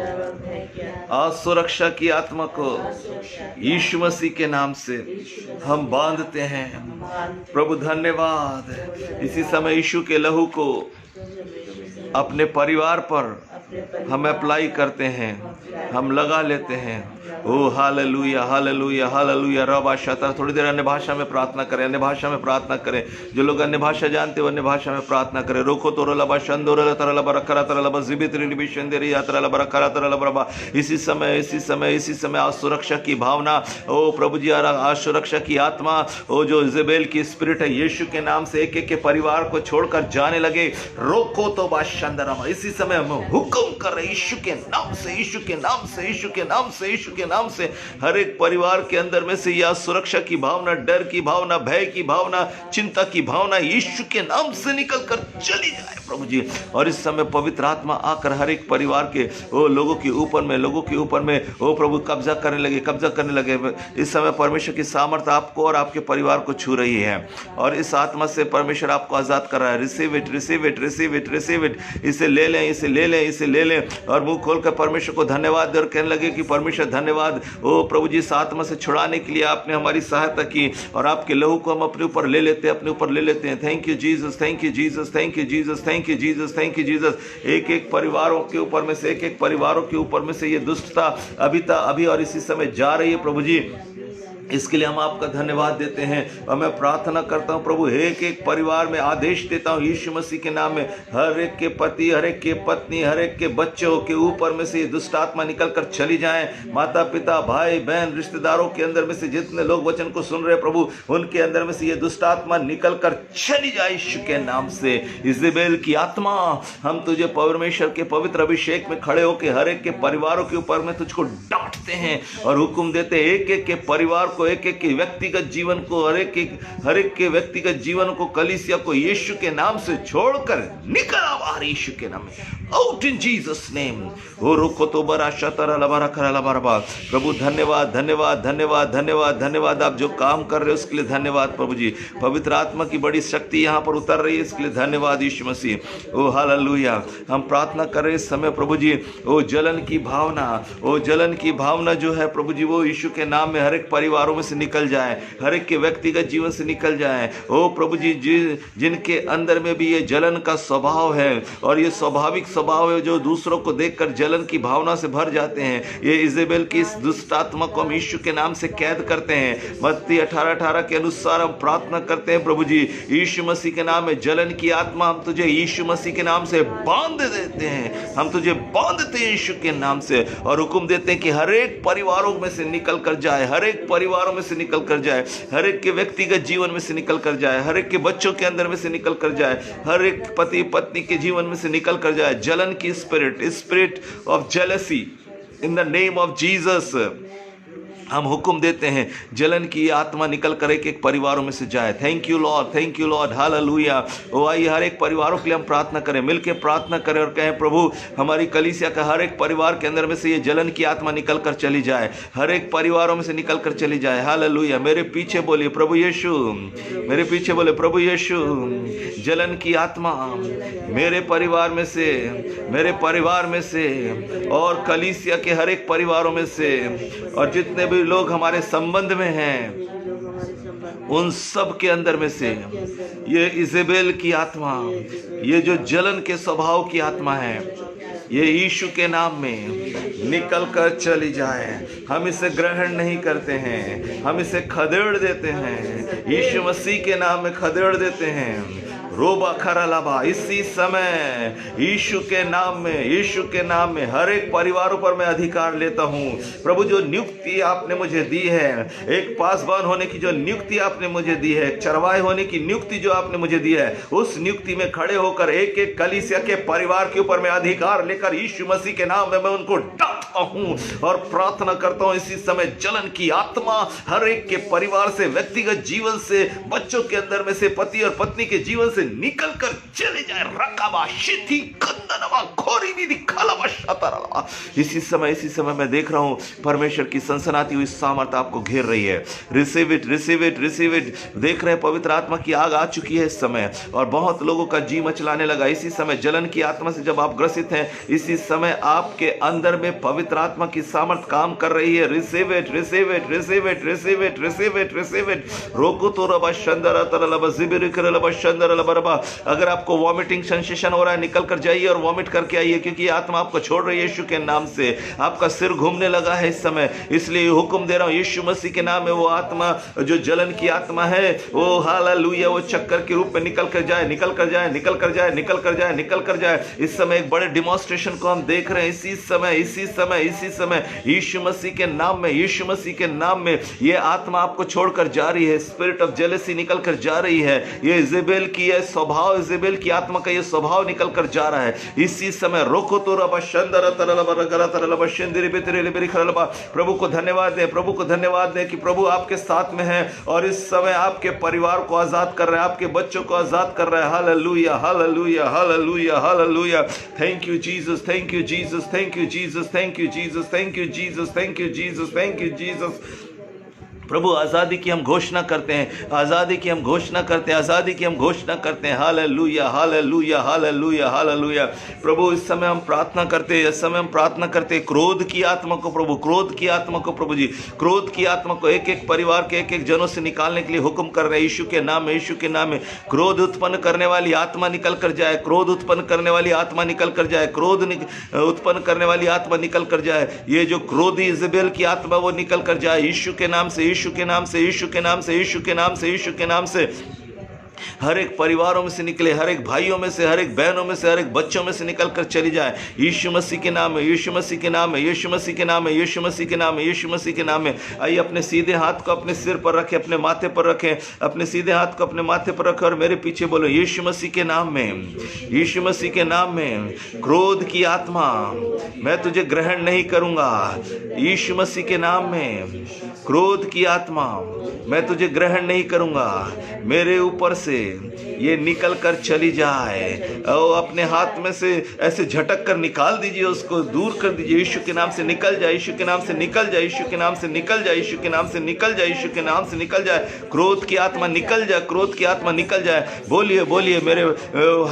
असुरक्षा की आत्मा को यीशु मसीह के नाम से हम बांधते हैं प्रभु। धन्यवाद। इसी समय यीशु के लहू को अपने परिवार पर हम अप्लाई करते हैं, हम लगा लेते हैं। ओ हालेलुया हालेलुया हालेलुया। रबा शतर। थोड़ी देर अन्य भाषा में प्रार्थना करें, अन्य भाषा में प्रार्थना करें। जो लोग अन्य भाषा जानते हो अन्य भाषा में प्रार्थना करें। रोको तो रलबा शंदोर तरलबा रखरा तरलबा जिबित रिबि शंदेरी यात्रलबा रखरा तरलबा। इसी समय असुरक्षा की भावना, ओ प्रभु जी असुरक्षा की आत्मा, ओ जो इजेबेल की स्पिरिट है, यीशु के नाम से एक एक के परिवार को छोड़कर जाने लगे। रोको तो बाशंदरमा। इसी समय हम हुक्म कर रहे यीशु के नाम से, यीशु के नाम से, यीशु के नाम से, यीशु के नाम से हर एक परिवार के अंदर में से यह सुरक्षा की भावना, डर की भावना, भय की भावना, चिंता की भावना यीशु के नाम से निकल कर चली जाए प्रभु जी। और इस समय पवित्र आत्मा आकर हर एक परिवार के ओ लोगों के ऊपर में ओ प्रभु कब्जा करने लगे। इस समय परमेश्वर की सामर्थ आपको और आपके परिवार को छू रही है और इस आत्मा से परमेश्वर आपको आजाद कर रहा है। Receive it, receive it, receive it, receive it. इसे ले लें, इसे ले लें, इसे ले लें और मुंह खोलकर परमेश्वर को धन्यवाद दे और कहने लगे कि परमेश्वर धन्यवाद, ओ प्रभु जी, इस आत्मा से छुड़ाने के लिए आपने हमारी सहायता की और आपके लहू को हम अपने ऊपर ले लेते हैं, thank you Jesus, thank you Jesus, thank you Jesus, thank you Jesus, thank you Jesus. एक एक परिवारों के ऊपर में से ये दुष्टता अभी और इसी समय जा रही है प्रभु जी। इसके लिए हम आपका धन्यवाद देते हैं और मैं प्रार्थना करता हूं प्रभु, एक एक परिवार में आदेश देता हूं यीशु मसीह के नाम में, हर एक के पति, हर एक के पत्नी, हर एक के बच्चों के ऊपर में से ये दुष्ट आत्मा निकल कर चली जाए। माता पिता, भाई बहन, रिश्तेदारों के अंदर में से जितने लोग वचन को सुन रहे प्रभु, उनके अंदर में से ये दुष्ट आत्मा निकल कर चली जाए यीशु के नाम से। इजेबेल की आत्मा, हम तुझे परमेश्वर के पवित्र अभिषेक में खड़े होकर हर एक के परिवारों के ऊपर में तुझको डांटते हैं और हुक्म देते हैं, एक एक के परिवार को, एक एक के व्यक्तिगत जीवन को, हर एक के व्यक्तिगत जीवन को, कलीसिया को यीशु के नाम से छोड़कर निकल आ बाहर यीशु के नाम में, आउट इन जीसस नेम। ओ रुको तो बरा शतरा लबारा खरा लबारा। प्रभु धन्यवाद, धन्यवाद, धन्यवाद, धन्यवाद, धन्यवाद। आप जो काम कर रहे हो उसके लिए धन्यवाद प्रभु जी। पवित्र आत्मा की बड़ी शक्ति यहाँ पर उतर रही है, इसके लिए धन्यवाद यीशु मसीह। ओ हालेलुया। हम प्रार्थना कर रहे इस समय प्रभु जी, ओ जलन की भावना जो है प्रभु जी, वो यीशु के नाम में हर एक परिवारों में से निकल जाए, हर एक के व्यक्तिगत जीवन से निकल जाए। ओ प्रभु जी, जिनके अंदर में भी ये जलन का स्वभाव है और ये स्वाभाविक स्वभाव है, जो दूसरों को देखकर जलन की भावना से भर जाते हैं, ये इजेबेल की इस दुष्ट आत्मा को हम यीशु के नाम से कैद करते हैं। मत्ती 18:18 के अनुसार हम प्रार्थना करते हैं प्रभु जी, यीशु मसीह के नाम में जलन की आत्मा हम तुझे यीशु मसीह के नाम से बांध देते हैं, हम तुझे बांधते हैं यीशु के नाम से और हुक्म देते हैं कि हर एक परिवारों में से निकल कर जाए, हर एक परिवारों में से निकल कर जाए, हर एक के व्यक्तिगत जीवन में से निकल कर जाए, हर एक के बच्चों के अंदर में से निकल कर जाए, हर एक पति पत्नी के जीवन में से निकल कर जाए। जलन की spirit of jealousy in the name of Jesus हम हुक्म देते हैं, जलन की आत्मा निकल कर एक एक परिवारों में से जाए। Thank you lord, thank you lord, hallelujah. ओ आइए हर एक परिवारों के लिए हम प्रार्थना करें, मिलकर प्रार्थना करें और कहें प्रभु, हमारी कलीसिया का हर एक परिवार के अंदर में से ये जलन की आत्मा निकल कर चली जाए, हर एक परिवारों में से निकल कर चली जाए। हालेलुया। मेरे पीछे बोलिए प्रभु यीशु, मेरे पीछे बोले प्रभु यीशु, जलन की आत्मा मेरे परिवार में से और कलीसिया के हर एक परिवारों में से और जितने भी लोग हमारे संबंध में हैं, उन सब के अंदर में से ये इजेबेल की आत्मा, ये जो जलन के स्वभाव की आत्मा है, ये यीशु के नाम में निकल कर चली जाए। हम इसे ग्रहण नहीं करते हैं, हम इसे खदेड़ देते हैं, यीशु मसीह के नाम में खदेड़ देते हैं। रोबा खरा लाबा। इसी समय यीशु के नाम में हर एक परिवारों पर मैं अधिकार लेता हूँ प्रभु। जो नियुक्ति आपने मुझे दी है, एक पासवान होने की जो नियुक्ति आपने मुझे दी है, चरवाहे होने की नियुक्ति जो आपने मुझे दी है, उस नियुक्ति में खड़े होकर एक एक कलीसिया के परिवार के ऊपर मैं अधिकार लेकर यीशु मसीह के नाम में मैं उनको डांटता हूँ और प्रार्थना करता हूँ। इसी समय जलन की आत्मा हर एक के परिवार से, व्यक्तिगत जीवन से, बच्चों के अंदर में से, पति और पत्नी के जीवन से निकल कर चले जाए। रकाबा शिथी कंदनवा खोरी भी दिखाला शतरवा। इसी समय मैं देख रहा हूं परमेश्वर की सनसनाती हुई सामर्थ आपको घेर रही है। Receive it, receive it, receive it. देख रहे हैं पवित्र आत्मा की आग आ चुकी है इस समय और बहुत लोगों का जी मचलाने लगा। इसी समय जलन की आत्मा से जब आप ग्रसित हैं, इसी समय आपके अंदर में पवित्र पवित्र आत्मा की सामर्थ काम कर रही है। Receive it, receive it, receive it, receive it, receive it, receive it. रोको तो रबा शंदरा तरलबा जिबिर करलबा शंदरा लबरबा। अगर आपको वॉमिटिंग सेंसेशन हो रहा है, निकल कर जाइए और वॉमिट करके आइए, क्योंकि ये आत्मा आपको छोड़ रही है यीशु के नाम से। आपका सिर घूमने लगा है इस समय, इसलिए हुक्म दे रहा हूं यीशु मसीह के नाम में। वो आत्मा जो जलन की आत्मा है, वो हालेलुया, वो चक्कर के रूप में निकल कर जाए, निकल कर जाए, निकल कर जाए, निकल कर जाए, निकल कर जाए। इस समय एक बड़े डिमॉन्स्ट्रेशन को हम देख रहे हैं इसी समय, इसी समय, इसी समय यीशु मसीह के नाम में, यीशु मसीह के नाम में ये आत्मा आपको छोड़कर जा रही है। स्पिरिट ऑफ जेलसी निकल कर जा रही है। ये इजेबेल की ये स्वभाव, इजेबेल की आत्मा का ये स्वभाव निकल कर जा रहा है इसी समय। रोको तो रबा शंदरा तरलबा रगरा तरलबा शंदिरी बेतरे लेबरी खरलबा। प्रभु को धन्यवाद दें, प्रभु को धन्यवाद दें कि प्रभु आपके साथ में है और इस समय आपके परिवार को आजाद कर रहे हैं, आपके बच्चों को आजाद कर रहे हैं। Hallelujah, hallelujah, hallelujah, hallelujah. Thank you Jesus, thank you Jesus, thank you Jesus, thank you Jesus, thank you Jesus, thank you Jesus, thank you Jesus. प्रभु आज़ादी की हम घोषणा करते हैं, आज़ादी की हम घोषणा करते हैं, आज़ादी की हम घोषणा करते हैं। Hallelujah, hallelujah, hallelujah, hallelujah. प्रभु इस समय हम प्रार्थना करते हैं, इस समय हम प्रार्थना करते हैं क्रोध की आत्मा को प्रभु, क्रोध की आत्मा को प्रभु जी, क्रोध की आत्मा को एक एक परिवार के एक एक जनों से निकालने के लिए हुक्म कर रहे हैं यीशु के नाम में, यीशु के नाम में। क्रोध उत्पन्न करने वाली आत्मा निकल कर जाए, क्रोध उत्पन्न करने वाली आत्मा निकल कर जाए, क्रोध उत्पन्न करने वाली आत्मा निकल कर जाए। ये जो क्रोधी इजेबेल की आत्मा वो निकल कर जाए यीशु के नाम से, यीशु के नाम से, यीशु के नाम से, यीशु के नाम से, यीशु के नाम से। हर एक परिवारों में से निकले, हर एक भाइयों में से, हर एक बहनों में से, हर एक बच्चों में से निकल कर चली जाए यीशु मसीह के नाम में, यीशु मसीह के नाम में, यीशु मसीह के नाम में, यीशु मसीह के नाम में, यीशु मसीह के नाम में। आइए अपने सीधे हाथ को अपने सिर पर रखें, अपने माथे पर रखें, अपने सीधे हाथ को अपने माथे पर रखें और मेरे पीछे बोलो यीशु मसीह के नाम में, यीशु मसीह के नाम में। क्रोध की आत्मा मैं तुझे ग्रहण नहीं करूंगा यीशु मसीह के नाम में। क्रोध की आत्मा मैं तुझे ग्रहण नहीं करूंगा, मेरे ऊपर से ये निकल कर चली जाए। और अपने हाथ में से ऐसे झटक कर निकाल दीजिए, उसको दूर कर दीजिए यीशु के नाम से। निकल जाए यीशु के नाम से, निकल जाए यीशु के नाम से, निकल जाए यीशु के नाम से, निकल जाए यीशु के नाम से, निकल जाए। क्रोध की आत्मा निकल जाए, क्रोध की आत्मा निकल जाए। बोलिए बोलिए मेरे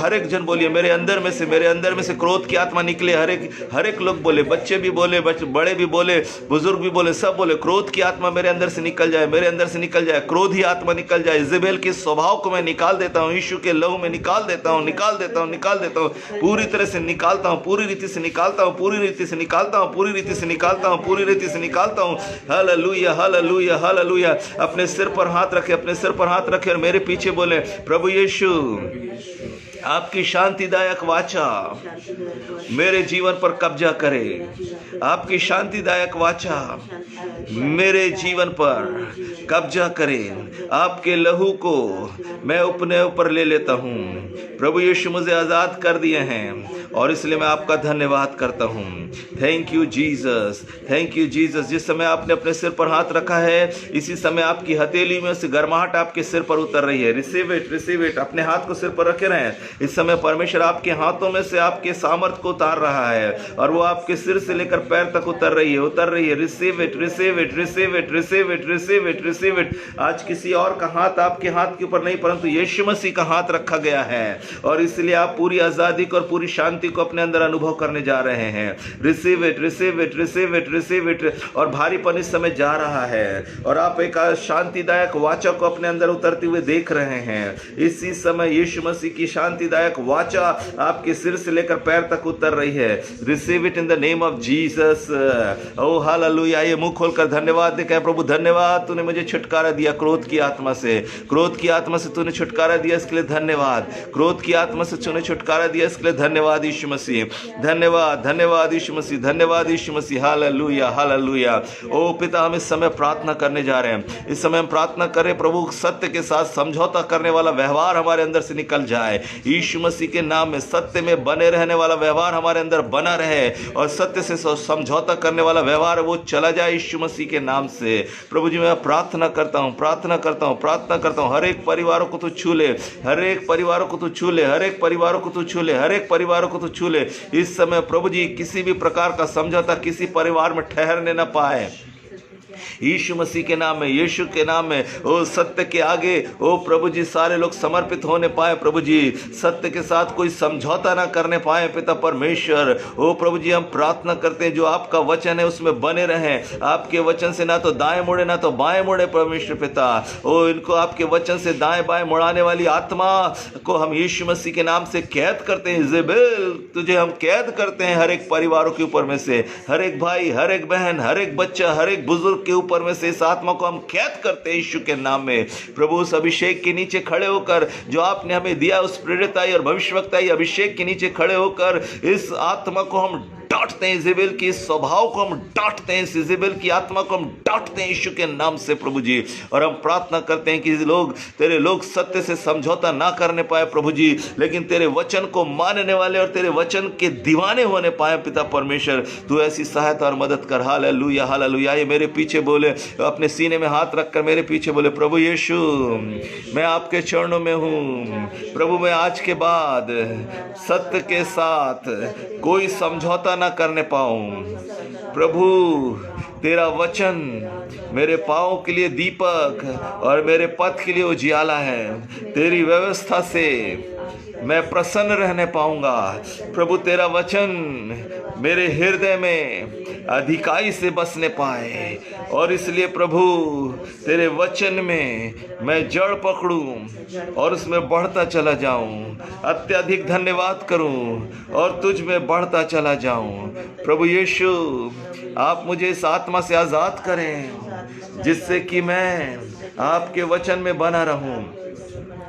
हर एक जन बोलिए, मेरे अंदर में से, मेरे अंदर में से क्रोध की आत्मा निकले। हर एक लोग बोले, बच्चे भी बोले, बड़े भी बोले, बुजुर्ग भी बोले, सब बोले क्रोध की आत्मा मेरे अंदर से निकल जाए, मेरे अंदर से निकल जाए। क्रोधी आत्मा निकल जाए। इजेबेल के स्वभाव को मैं निकाल देता हूँ, यीशु के लहू में निकाल देता हूँ, निकाल देता हूँ, निकाल देता हूँ, पूरी तरह से निकालता हूँ, पूरी रीति से निकालता हूँ, पूरी रीति से निकालता हूँ, पूरी रीति से निकालता हूँ, पूरी रीति से निकालता हूँ। Hallelujah, hallelujah, hallelujah. अपने सिर पर हाथ रखे, अपने सिर पर हाथ रखे और मेरे पीछे बोले प्रभु यीशु आपकी शांतिदायक वाचा मेरे जीवन पर कब्जा करे, आपकी शांतिदायक वाचा मेरे जीवन पर कब्जा करे। आपके लहू को मैं अपने ऊपर ले लेता हूँ। प्रभु यीशु मुझे आज़ाद कर दिए हैं और इसलिए मैं आपका धन्यवाद करता हूँ। Thank you Jesus, thank you Jesus. जिस समय आपने अपने सिर पर हाथ रखा है इसी समय आपकी हथेली में से गर्माहट आपके सिर पर उतर रही है। Receive it, receive it. अपने हाथ को सिर पर रखे रहें। इस समय परमेश्वर आपके हाथों में से आपके सामर्थ को उतार रहा है और वो आपके सिर से लेकर पैर तक उतर रही है, उतर रही है। Receive it, receive it, receive it, receive it, receive it, receive it. आज किसी और का हाथ आपके हाथ के ऊपर नहीं परंतु यीशु मसीह का हाथ रखा गया है और इसलिए आप पूरी आजादी को और पूरी शांति को अपने अंदर अनुभव करने जा रहे हैं। Receive it, receive it, receive it, receive it. और भारीपन इस समय जा रहा है और आप एक शांतिदायक वाचा को अपने अंदर उतरते हुए देख रहे हैं। इसी समय यीशु मसीह की शांतिदायक वाचा आपके सिर से लेकर पैर तक उतर रही है। Receive it in the name of Jesus. Oh hallelujah. ये मुंह खोलकर धन्यवाद दे, प्रभु धन्यवाद, तूने मुझे छुटकारा दिया क्रोध की आत्मा से, क्रोध की आत्मा से तूने छुटकारा दिया, इसके लिए धन्यवाद। क्रोध की आत्मा से तूने छुटकारा दिया, इसके लिए धन्यवाद यीशु मसीह। धन्यवाद, धन्यवाद यीशु मसीह, धन्यवाद यीशु मसीह। Hallelujah, hallelujah. ओ पिता, हम इस समय प्रार्थना करने जा रहे हैं। इस समय हम प्रार्थना करें प्रभु, सत्य के साथ समझौता करने वाला व्यवहार हमारे अंदर से निकल जाए यीशु मसीह के नाम में। सत्य में बने रहने वाला व्यवहार हमारे अंदर बना रहे और सत्य से समझौता करने वाला व्यवहार वो चला जाए यीशु मसीह के नाम से। प्रभु जी, मैं प्रार्थना करता हूँ, प्रार्थना करता हूँ, प्रार्थना करता हूँ। हर एक परिवारों को तू छू ले, हर एक परिवारों को तू छू ले, हर एक परिवारों को तू छू ले, हर एक परिवारों को तू छू ले। इस समय प्रभु जी किसी भी प्रकार का समझौता किसी परिवार में ठहरने न पाए। यीशु मसीह के नाम में, यीशु के नाम में ओ सत्य के आगे ओ प्रभु जी सारे लोग समर्पित होने पाए। प्रभु जी सत्य के साथ कोई समझौता ना करने पाए। पिता परमेश्वर ओ प्रभु जी हम प्रार्थना करते हैं जो आपका वचन है उसमें बने रहें। आपके वचन से ना तो दाएं मुड़े ना तो बाएं मुड़े। परमेश्वर पिता ओ इनको आपके वचन से दाएं बाएं मुड़ाने वाली आत्मा को हम यीशु मसीह के नाम से कैद करते हैं। इजेबेल तुझे हम कैद करते हैं हर एक परिवारों के ऊपर में से, हर एक भाई, हर एक बहन, हर एक बच्चा, हर एक बुजुर्ग के ऊपर में से इस आत्मा को हम कैद करते हैं यीशु के नाम में। प्रभु उस अभिषेक के नीचे खड़े होकर जो आपने हमें दिया, उस प्रेरिताई और भविष्यवक्ताई अभिषेक के नीचे खड़े होकर इस आत्मा को हम डांटते हैं। इजेबेल की स्वभाव को हम डांटते हैं, इजेबेल की आत्मा को हम डांटते हैं यीशु के नाम से प्रभु जी। और हम प्रार्थना करते हैं कि लोग तेरे लोग सत्य से समझौता ना करने पाए प्रभु जी, लेकिन तेरे वचन को मानने वाले और तेरे वचन के दीवाने होने पाए। पिता परमेश्वर तू ऐसी सहायता और मदद कर। Hallelujah hallelujah. ये मेरे पीछे बोले, अपने सीने में हाथ रखकर मेरे पीछे बोले, प्रभु यीशु मैं आपके चरणों में हूँ। प्रभु मैं आज के बाद सत्य के साथ कोई समझौता ना करने पाऊं। प्रभु तेरा वचन मेरे पाँव के लिए दीपक और मेरे पथ के लिए उजियाला है। तेरी व्यवस्था से मैं प्रसन्न रहने पाऊंगा। प्रभु तेरा वचन मेरे हृदय में अधिकाई से बसने पाए और इसलिए प्रभु तेरे वचन में मैं जड़ पकड़ूं और उसमें बढ़ता चला जाऊं, अत्यधिक धन्यवाद करूं और तुझ में बढ़ता चला जाऊं। प्रभु यीशु आप मुझे इस आत्मा से आज़ाद करें जिससे कि मैं आपके वचन में बना रहूं,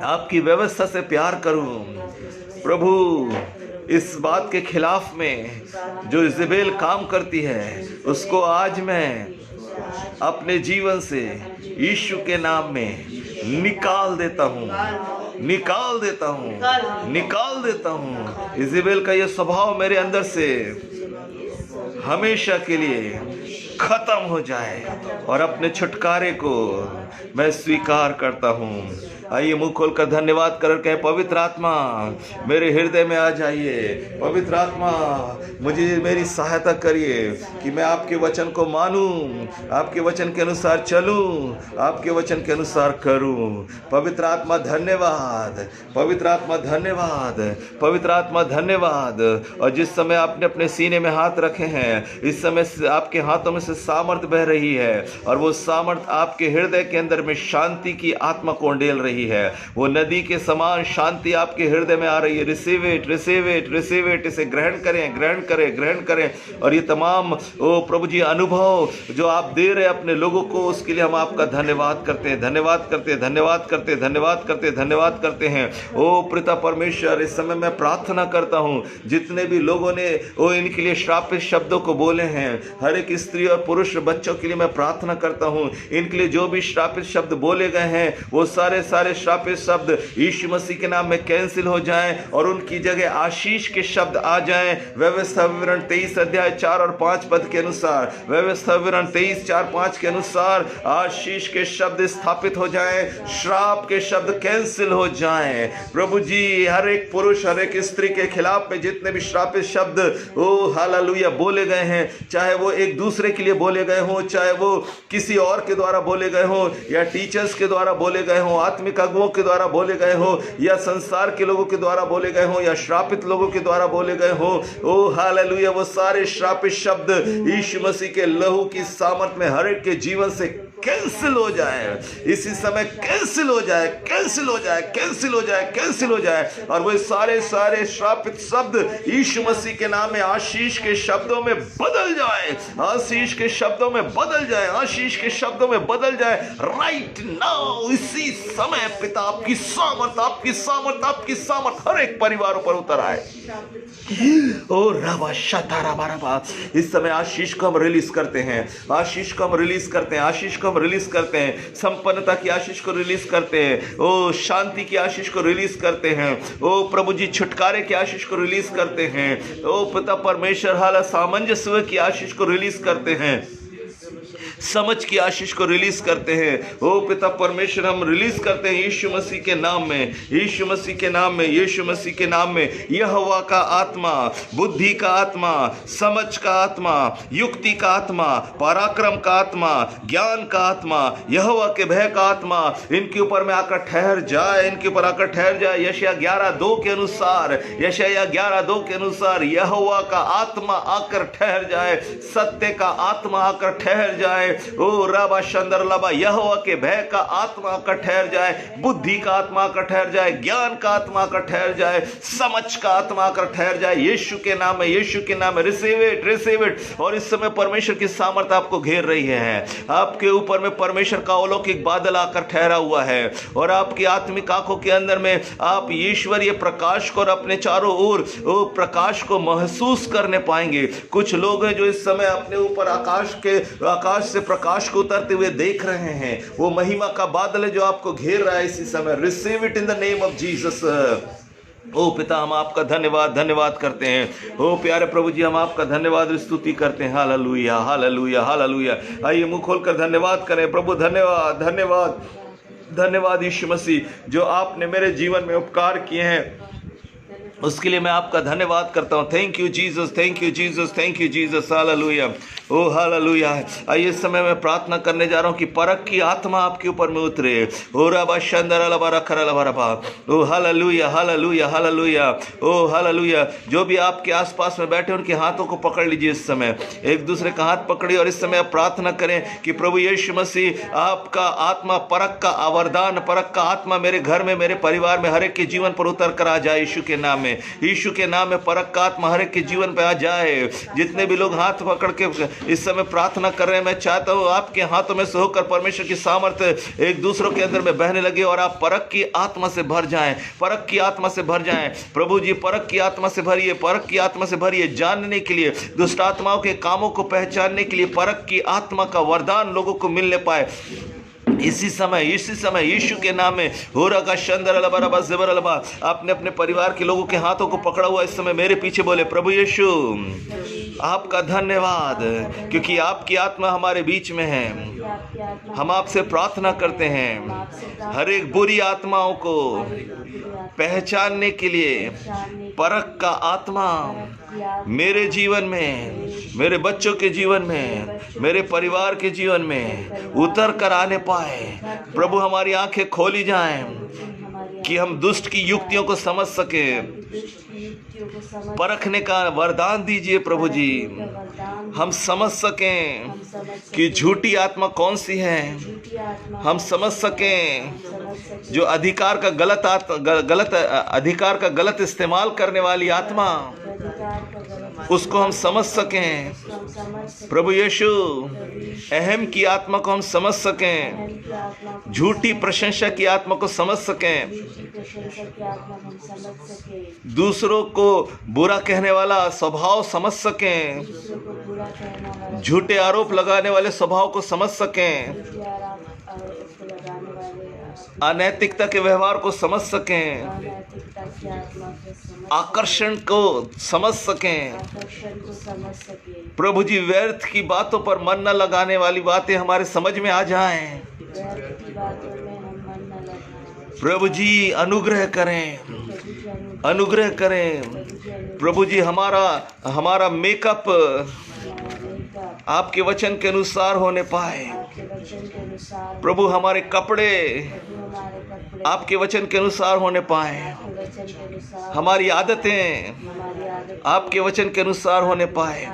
आपकी व्यवस्था से प्यार करूं। प्रभु इस बात के खिलाफ में जो इजेबेल काम करती है उसको आज मैं अपने जीवन से यीशु के नाम में निकाल देता हूँ, निकाल देता हूँ, निकाल देता हूँ। इजेबेल का ये स्वभाव मेरे अंदर से हमेशा के लिए खत्म हो जाए और अपने छुटकारे को मैं स्वीकार करता हूँ। आइए मुंह खोलकर धन्यवाद कर कहें, पवित्र आत्मा मेरे हृदय में आ जाइए। पवित्र आत्मा मुझे मेरी सहायता करिए कि मैं आपके वचन को मानूं, आपके वचन के अनुसार चलूं, आपके वचन के अनुसार करूं। पवित्र आत्मा धन्यवाद, पवित्र आत्मा धन्यवाद, पवित्र आत्मा धन्यवाद। और जिस समय आपने अपने सीने में हाथ रखे हैं इस समय आपके हाथों में से सामर्थ बह रही है और वो सामर्थ आपके हृदय के अंदर में शांति की आत्मा को उंडेल रही है। वो नदी के समान शांति आपके हृदय में आ रही है। Receive it, receive it, receive it. इसे ग्रहण करें, ग्रहण करें, ग्रहण करें। और ये तमाम ओ प्रभु जी अनुभव जो आप दे रहे हैं अपने लोगों को उसके लिए हम आपका धन्यवाद करते हैं, धन्यवाद करते हैं, धन्यवाद करते हैं, धन्यवाद करते हैं, धन्यवाद करते हैं। ओ पिता परमेश्वर इस समय मैं प्रार्थना करता हूँ जितने भी लोगों ने ओ इनके लिए श्रापित शब्दों को बोले हैं, हर एक स्त्री और पुरुष बच्चों के लिए मैं प्रार्थना करता हूँ इनके लिए जो भी श्रापित शब्द बोले गए हैं वो सारे श्रापित शब्द यीशु मसीह के नाम में कैंसिल हो जाएं और उनकी जगह आशीष के शब्द आ जाएं। व्यवस्था विवरण 23 अध्याय 4 और 5 पद के अनुसार, व्यवस्था विवरण 23 4 5 के अनुसार आशीष के शब्द स्थापित हो जाएं, श्राप के शब्द कैंसिल हो जाएं। प्रभु जी हर एक पुरुष हर एक स्त्री के खिलाफ में जितने भी श्रापित शब्द ओ हालेलुया बोले गए हैं, चाहे वो एक दूसरे के लिए बोले गए हों, चाहे वो किसी और के द्वारा बोले गए हों या टीचर्स के द्वारा बोले गए हों, आत्मिक अगुओं के द्वारा बोले गए हो या संसार के लोगों के द्वारा बोले गए हो या श्रापित लोगों के द्वारा बोले गए हो, ओ हालेलुया वो सारे श्रापित शब्द यीशु मसीह के लहू की सामर्थ में हर एक के जीवन से कैंसिल हो जाए। इसी समय कैंसिल हो जाए, कैंसिल हो जाए, कैंसिल हो जाए, कैंसिल हो जाए। और वो सारे श्रापित शब्द यीशु मसीह के नाम में आशीष के शब्दों में बदल जाए, आशीष के शब्दों में बदल जाए, आशीष के शब्दों में बदल जाए राइट नाउ। इसी समय पिता आपकी सामर्थ, आपकी सामर्थ, आपकी सामर्थ हर एक परिवारों पर उतर आए। ओ रबा शतारा बारबा इस समय आशीष को हम रिलीज करते हैं, आशीष को हम रिलीज करते हैं, आशीष को हम रिलीज करते हैं, संपन्नता की आशीष को रिलीज करते हैं, ओ शांति की आशीष को रिलीज करते हैं, ओ प्रभु जी छुटकारे की आशीष को रिलीज करते हैं, ओ पिता परमेश्वर हाल सामंजस्य की आशीष को रिलीज करते हैं। समझ की आशीष को रिलीज करते हैं। ओ पिता परमेश्वर, हम रिलीज करते हैं यीशु मसीह के नाम में, यीशु मसीह के नाम में, यीशु मसीह के नाम में। यहोवा का आत्मा, बुद्धि का आत्मा, समझ का आत्मा, युक्ति का आत्मा, पराक्रम का आत्मा, ज्ञान का आत्मा, यहोवा के भय का आत्मा इनके ऊपर में आकर ठहर जाए, इनके ऊपर आकर ठहर जाए। यशायाह 11:2 के अनुसार, यशायाह 11:2 के अनुसार यहोवा का आत्मा आकर ठहर जाए, सत्य का आत्मा आकर ठहर जाए। ओ रबा शंदर लबा, यहोवा के भय का आत्मा आकर ठहर जाए, बुद्धि का आत्मा आकर ठहर जाए, ज्ञान का आत्मा आकर ठहर जाए, समझ का आत्मा आकर ठहर जाए। यीशु के नाम में, यीशु के नाम में रिसीव इट, रिसीव इट। और इस समय परमेश्वर की सामर्थ्य आपको घेर रही है, आपके ऊपर में परमेश्वर का अलौकिक बादल आकर ठहरा हुआ है, और आपकी आत्मिक आंखों के अंदर में आप ईश्वरीय प्रकाश को और अपने चारों ओर वो प्रकाश को महसूस करने पाएंगे। कुछ लोग हैं जो इस समय अपने ऊपर आकाश से प्रकाश को उतरते हुए देख रहे हैं। वो महिमा का बादल है जो आपको घेर रहा है इसी समय। Receive it in the name of Jesus. ओ पिता, हम आपका धन्यवाद करते हैं। ओ प्यारे प्रभु जी, हम आपका धन्यवाद स्तुति करते हैं। Hallelujah, hallelujah, hallelujah. आइए मुंह खोलकर धन्यवाद करें। प्रभु धन्यवाद, धन्यवाद, धन्यवाद यीशु मसीह, जो आपने मेरे जीवन में उपकार किए हैं उसके लिए मैं आपका धन्यवाद करता हूँ। Thank you Jesus, thank you Jesus, thank you Jesus. Hallelujah, oh hallelujah. आइए इस समय मैं प्रार्थना करने जा रहा हूँ कि परख की आत्मा आपके ऊपर में उतरे। ओ रबा शंदर लबा रखर लबा रबा। ओ hallelujah, hallelujah, hallelujah, oh hallelujah. जो भी आपके आसपास में बैठे उनके हाथों को पकड़ लीजिए इस समय, एक दूसरे का हाथ पकड़िए और इस समय आप प्रार्थना करें कि प्रभु यीशु मसीह, आपका आत्मा, परख का वरदान, परख का आत्मा मेरे घर में, मेरे परिवार में, हर एक के जीवन पर उतर कर आ जाए यीशु के नाम में। यीशु के नाम में परख का आत्मा हर एक के जीवन पे आ जाए। जितने भी लोग हाथ पकड़ के इस समय प्रार्थना कर रहे हैं, मैं चाहता हूँ आपके हाथों में से होकर परमेश्वर की सामर्थ्य एक दूसरों के अंदर में बहने लगे और आप परख की आत्मा से भर जाएं, परख की आत्मा से भर जाएं। प्रभु जी, परख की आत्मा से भरिए, परख की आत्मा से भरिए, जानने के लिए, दुष्ट आत्माओं के कामों को पहचानने के लिए परख की आत्मा का वरदान लोगों को मिलने पाए इसी समय यीशु के नाम में। होरा का शंदर अलबा ज़बर अलबा। आपने अपने परिवार के लोगों के हाथों को पकड़ा हुआ इस समय मेरे पीछे बोले, प्रभु यीशु आपका धन्यवाद, क्योंकि आपकी आत्मा हमारे बीच में है। हम आपसे प्रार्थना करते हैं हर एक बुरी आत्माओं को पहचानने के लिए परख का आत्मा मेरे जीवन में, मेरे बच्चों के जीवन में, मेरे परिवार के जीवन में उतर कर आने पाए। प्रभु हमारी आंखें खोली जाएं कि हम दुष्ट की युक्तियों को समझ सके। परखने का वरदान दीजिए प्रभु जी, हम समझ सकें कि झूठी आत्मा कौन सी है, हम समझ सकें जो अधिकार का गलत इस्तेमाल करने वाली आत्मा, उसको हम समझ सकें। प्रभु यीशु, अहम की आत्मा को हम समझ सकें, झूठी प्रशंसा की आत्मा को समझ सकें, दूसरों को बुरा कहने वाला स्वभाव समझ सकें, झूठे आरोप लगाने वाले स्वभाव को समझ सकें, अनैतिकता के व्यवहार को समझ सकें, आकर्षण को समझ सकें। प्रभु जी, व्यर्थ की बातों पर मन न लगाने वाली बातें हमारे समझ में आ जाएं। प्रभु जी अनुग्रह करें, अनुग्रह करें। प्रभु जी, हमारा मेकअप आपके वचन के अनुसार होने पाए। प्रभु, हमारे कपड़े आपके वचन के अनुसार होने पाए, हमारी आदतें आपके वचन के अनुसार होने पाए,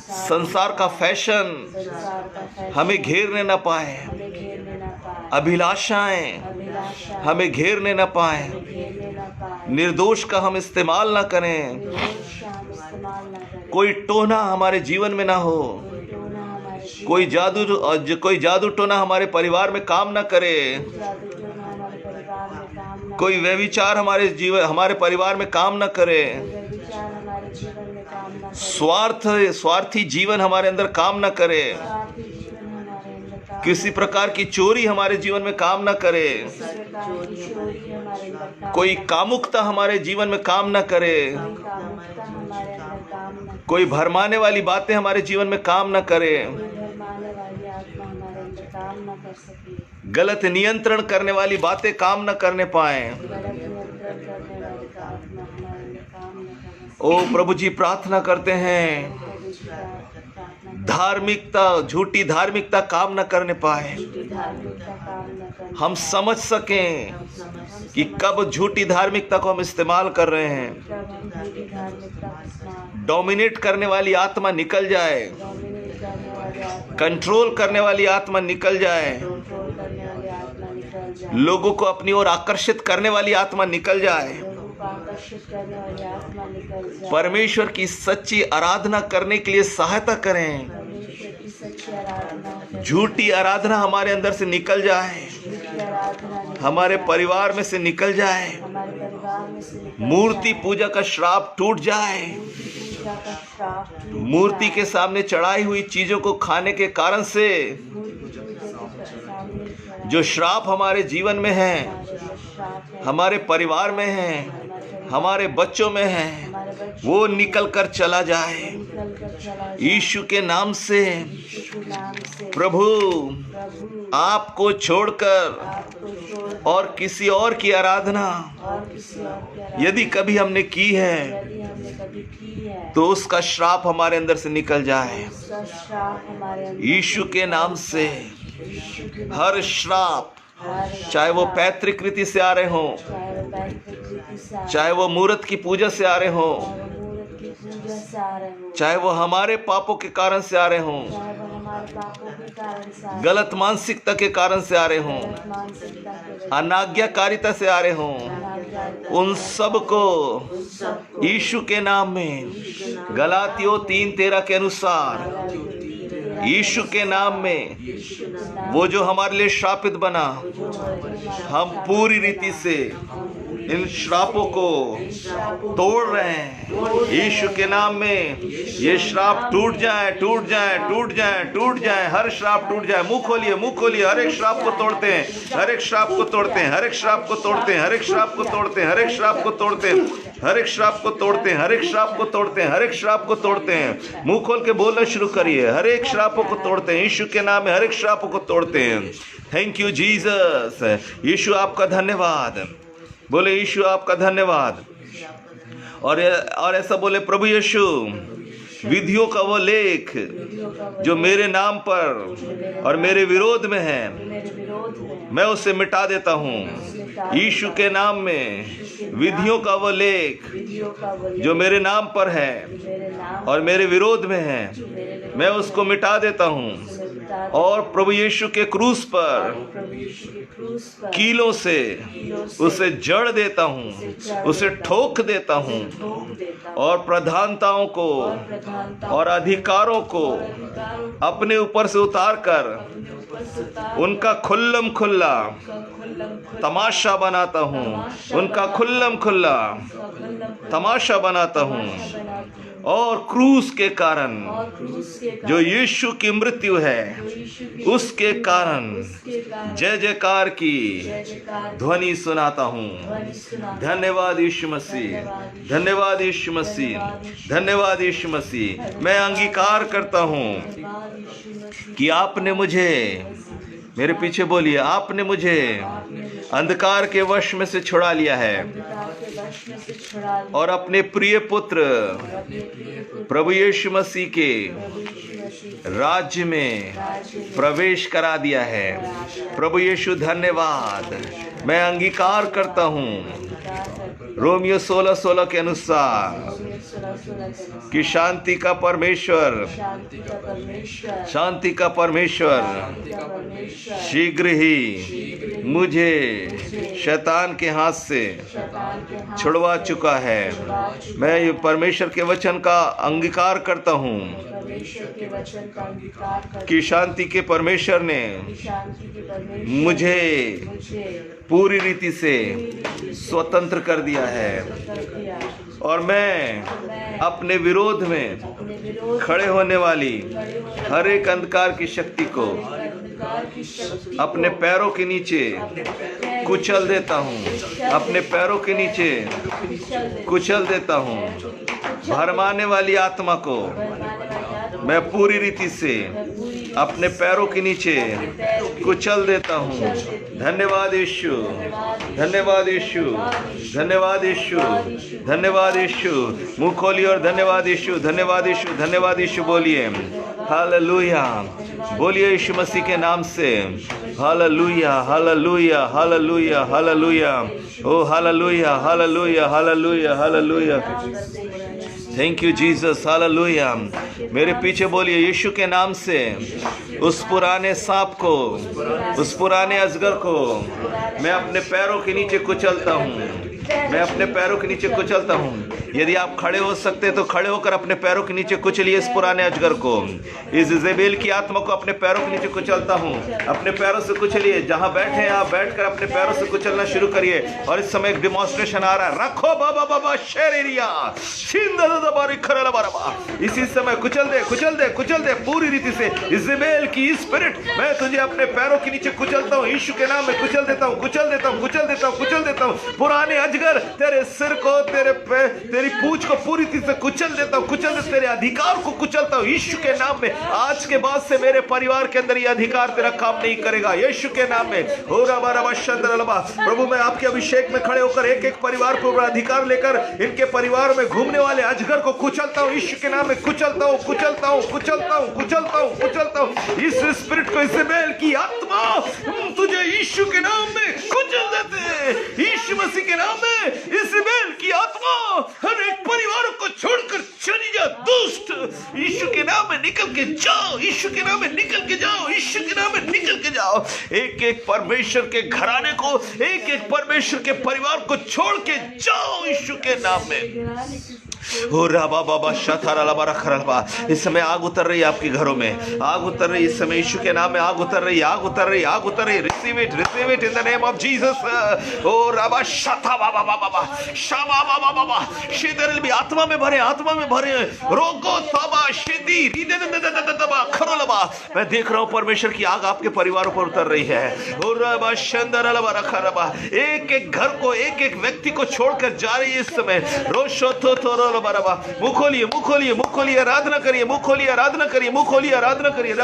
संसार का फैशन हमें घेरने न पाए, अभिलाषाएं हमें घेरने न पाए, निर्दोष का हम इस्तेमाल न करें, कोई टोना हमारे जीवन में ना हो, कोई जादू टोना हमारे परिवार में काम ना करे, कोई व्यभिचार हमारे परिवार में काम ना करे, स्वार्थी जीवन हमारे अंदर काम ना करे, किसी प्रकार की चोरी हमारे जीवन में काम ना करे, कोई कामुकता हमारे जीवन में काम ना करे, कोई भरमाने वाली बातें हमारे जीवन में काम ना करे, काम न कर सके, गलत नियंत्रण करने वाली बातें काम न करने पाए। गलत नियंत्रण करने वाले का आत्मा हमारे अंदर काम न करना ओ प्रभु जी, प्रार्थना करते हैं धार्मिकता, झूठी धार्मिकता काम न करने पाए। धार्मिकता काम न करना, हम समझ सकें कि कब झूठी धार्मिकता को हम इस्तेमाल कर रहे हैं। जब हम झूठी धार्मिकता का इस्तेमाल, डोमिनेट करने वाली आत्मा निकल जाए, डोमिनेट करने वाले आत्मा, कंट्रोल करने वाली आत्मा निकल जाए, कंट्रोल करने वाले आत्मा निकल जाए, लोगों को अपनी ओर आकर्षित करने वाली आत्मा निकल जाए। लोगों को आकर्षित करने वाली आत्मा निकल जाए। परमेश्वर की सच्ची आराधना करने के लिए सहायता करें। परमेश्वर की सच्ची आराधना, झूठी आराधना हमारे अंदर से निकल जाए, झूठी आराधना निकल हमारे जाए, परिवार में से निकल जाए, हमारे परिवार में से निकल मूर्ति जाए, पूजा का श्राप टूट जाए। मूर्ति पूजा का श्राप टूट मूर्ति जाए, के सामने चढ़ाई हुई चीजों को खाने के कारण से मूर्ति पूजा के सामने चढ़ाए जो श्राप हमारे जीवन में है, हमारे जो श्राप है, हमारे परिवार में है, हमारे बच्चों में है, हमारे बच्चे वो निकल कर चला जाए निकल कर चला जाए। यीशु के नाम से। यीशु के नाम से प्रभु, प्रभु आपको छोड़कर आपको छोड़ और किसी और की आराधना और किसी और के आराधना यदि कभी हमने की है यदि हमने कभी की है, तो उसका श्राप हमारे अंदर से निकल जाए उसका श्राप हमारे अंदर यीशु के नाम से। यीशु के हर श्राप, हर चाहे वो पैतृक रीति से आ रहे हों, चाहे वो पैतृक रीति से आ रहे चाहे वो मूर्त की पूजा से आ रहे हों, चाहे वो मूर्त की पूजा से आ रहे हो, चाहे वो हमारे पापों के कारण से आ रहे हों, चाहे वो हमारे पापों के कारण से आ रहे गलत मानसिकता के कारण से आ रहे हों, हो, मानसिकता के वजह अनाज्ञाकारिता से आ रहे हों, से उन सब को यीशु के नाम में, गलातियों 3:13 के अनुसार यीशु के नाम में, वो जो हमारे लिए श्रापित बना, हम पूरी रीति से इन श्रापों को तोड़ रहे हैं यीशु के नाम में। ये श्राप टूट जाए, टूट जाए, टूट जाए, टूट जाए, हर श्राप टूट जाए। मुंह खोलिए, मुंह खोलिए। हर एक श्राप को तोड़ते हैं, हर एक श्राप को तोड़ते हैं, हर एक श्राप को तोड़ते हैं, हर एक श्राप को तोड़ते हैं, हर एक श्राप को तोड़ते हैं, हर एक श्राप को तोड़ते हैं, हर एक श्राप को तोड़ते हैं, हर एक श्राप को तोड़ते हैं। मुंह खोल के बोलना शुरू करिए। हर एक श्रापों को तोड़ते हैं यीशु के नाम में, हर एक श्रापों को तोड़ते हैं। Thank you Jesus. यीशु आपका धन्यवाद। बोले यीशु आपका धन्यवाद। और ऐसा बोले, प्रभु यीशु, विधियों का वो लेख जो मेरे नाम पर और मेरे विरोध में है, मेरे विरोध में मैं उसे मिटा देता हूँ यीशु के नाम में। विधियों का वो लेख विधियों का वो जो मेरे नाम पर है मेरे नाम और मेरे विरोध में है, मेरे मैं उसको मिटा देता हूँ। और प्रभु यीशु के क्रूस पर प्रभु यीशु के क्रूस पर कीलों से उसे जड़ देता हूँ, उसे ठोक देता हूँ, ठोक देता हूँ, और प्रधानताओं को प्रधानता और अधिकारों को अधिकारों अपने ऊपर से उतार कर ऊपर से उतार उनका खुल्लम खुल्ला खुल्लम तमाशा बनाता हूँ, उनका खुल्लम खुल्ला तमाशा बनाता हूँ। और क्रूस के कारण और क्रूस के जो यीशु की मृत्यु है, उसके कारण जय जयकार की ध्वनि सुनाता हूँ। धन्यवाद यीशु मसीह, धन्यवाद यीशु मसीह, धन्यवाद यीशु मसीह। मैं अंगीकार करता हूँ कि आपने मुझे, मेरे पीछे बोलिए, आपने मुझे अंधकार के वश में से छुड़ा लिया है और अपने प्रिय पुत्र प्रभु यीशु मसीह के राज्य में प्रवेश करा दिया है। प्रभु यीशु धन्यवाद। मैं अंगीकार करता हूँ रोमियो 16:16 के अनुसार कि शांति का परमेश्वर, शांति का परमेश्वर शीघ्र ही मुझे शैतान के हाथ से छुड़वा चुका है। मैं परमेश्वर के वचन का अंगीकार करता हूँ कि शांति के परमेश्वर ने मुझे पूरी रीति से स्वतंत्र कर दिया है और मैं अपने विरोध में खड़े होने वाली हर एक अंधकार की शक्ति को अपने पैरों के नीचे कुचल देता हूँ, अपने पैरों के नीचे कुचल देता हूँ। भरमाने वाली आत्मा को मैं पूरी रीति से अपने पैरों के नीचे कुचल देता हूँ। धन्यवाद यीशु, धन्यवाद यीशु, धन्यवाद यीशु, धन्यवाद यीशु। मुंह खोलिए और धन्यवाद यीशु, धन्यवाद यीशु, धन्यवाद यीशु बोलिए। हालेलुया, बोलिए यीशु मसीह के नाम से। Hallelujah, hallelujah, hallelujah, hallelujah, oh hallelujah, hallelujah, hallelujah, hallelujah. Thank you Jesus, hallelujah. मेरे पीछे बोलिए यीशु के नाम से उस पुराने सांप को, उस पुराने अजगर को मैं अपने पैरों के नीचे कुचलता हूँ, मैं अपने पैरों के नीचे कुचलता हूँ। यदि आप खड़े हो सकते तो खड़े होकर अपने पैरों के नीचे कुचलिए इस पुराने अजगर को, इस इजेबेल की आत्मा को अपने पैरों के नीचे कुचलता हूँ। अपने पैरों से कुचलिए, जहाँ बैठे हैं आप बैठकर अपने पैरों से कुचलना शुरू करिए। और इस समय एक डिमॉन्स्ट्रेशन आ रहा है। रखो बाबा बाबा शेरिया, इसी समय कुचल दे, कुचल दे, कुचल दे पूरी रीति से इजेबेल की स्पिरिट। मैं तुझे अपने पैरों के नीचे कुचलता हूँ, यीशु के नाम में कुचल देता हूँ, कुचल देता हूँ, कुचल देता हूँ, कुचल देता हूँ। पुराने अजगर तेरे सिर को, तेरी पूंछ को पूरी तरह से कुचल देता हूँ, कुचल दे, तेरे अधिकार को कुचलता हूँ यीशु के नाम में। आज के बाद से मेरे परिवार के अंदर ये अधिकार तेरा काम नहीं करेगा यीशु के नाम में। प्रभु मैं आपके अभिषेक में खड़े होकर एक एक परिवार को अधिकार लेकर इनके परिवार में घूमने वाले अजगर को कुचलता हूँ यीशु के नाम में। कुचलता हूँ, कुचलता हूँ, कुचलता हूँ, कुचलता हूँ, कुचलता हूँ। इस स्पिरिट को, इजेबेल की आत्मा तुझे यीशु के नाम में कुचल देते, यीशु मसीह के नाम में। इजेबेल की आत्मा हर एक परिवार को छोड़कर चली जा, दुष्ट यीशु के नाम में निकल के जाओ, यीशु के नाम में निकल के जाओ, यीशु के नाम में निकल के जाओ। एक एक परमेश्वर के घराने को, एक एक परमेश्वर के परिवार को छोड़ के जाओ यीशु के नाम में। ओ राबा बाबा शथारा लबा रखरबा। इस समय आग उतर रही है आपके घरों में, आग उतर रही है इस समय यीशु के नाम में, आग उतर रही है, आग उतर रही है, आग उतर रही है। Receive it in the name of Jesus. ओ राबा शथा बाबा बाबा शाबा बाबा बाबा शिदरल भी आत्मा में भरे, आत्मा में भरे। रोगो तबा शिदी रिददददददबा खरलबा। मैं देख रहा हूं परमेश्वर की आग आपके परिवारों पर उतर रही है। ओ राबा शंदरलबा रखरबा। एक एक घर को, एक एक व्यक्ति को छोड़कर जा रही है इस समय। रोशोथो तोरो मुख खोलिए, मुख खोलिए, मुख खोलिए, आराधना करिए, मुख खोलिए, आराधना करिए, मुख खोलिए, आराधना करिए।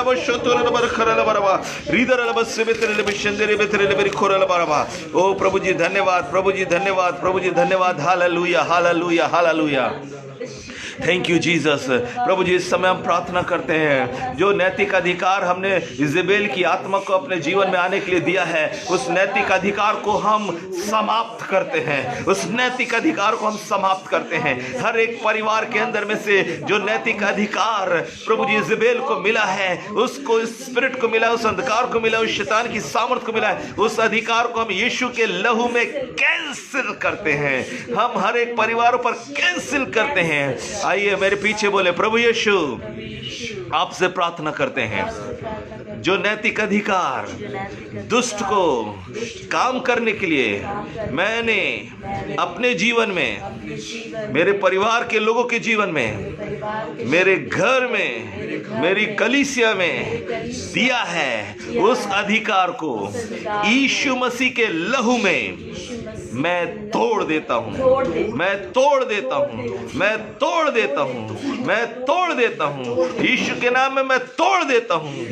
ओ प्रभु जी धन्यवाद, प्रभु जी धन्यवाद, प्रभु जी धन्यवाद। Hallelujah, hallelujah, hallelujah. Thank you Jesus. प्रभु जी इस समय हम प्रार्थना करते हैं, जो नैतिक अधिकार हमने इजेबेल की आत्मा को अपने जीवन में आने के लिए दिया है, उस नैतिक अधिकार को हम समाप्त करते हैं, उस नैतिक अधिकार को हम समाप्त करते हैं। हर एक परिवार के अंदर में से जो नैतिक अधिकार प्रभु जी इजेबेल को मिला है, उसको, इस स्पिरिट को मिला, उस अंधकार को मिला, उस शैतान की सामर्थ को मिला है, उस अधिकार को हम यीशु के लहू में कैंसिल करते हैं। हम हर एक परिवारों पर कैंसिल करते हैं। आइए मेरे पीछे बोले, प्रभु यीशु आपसे प्रार्थना करते हैं, जो नैतिक अधिकार दुष्ट को काम करने के लिए मैंने अपने जीवन में, मेरे परिवार के लोगों के जीवन में, मेरे घर में, मेरी कलीसिया में दिया है, उस अधिकार को यीशु मसीह के लहू में मैं तोड़ देता हूँ, मैं तोड़ देता हूँ, मैं तोड़ देता हूँ, मैं तोड़ देता हूँ यीशु के नाम में, मैं तोड़ देता हूँ।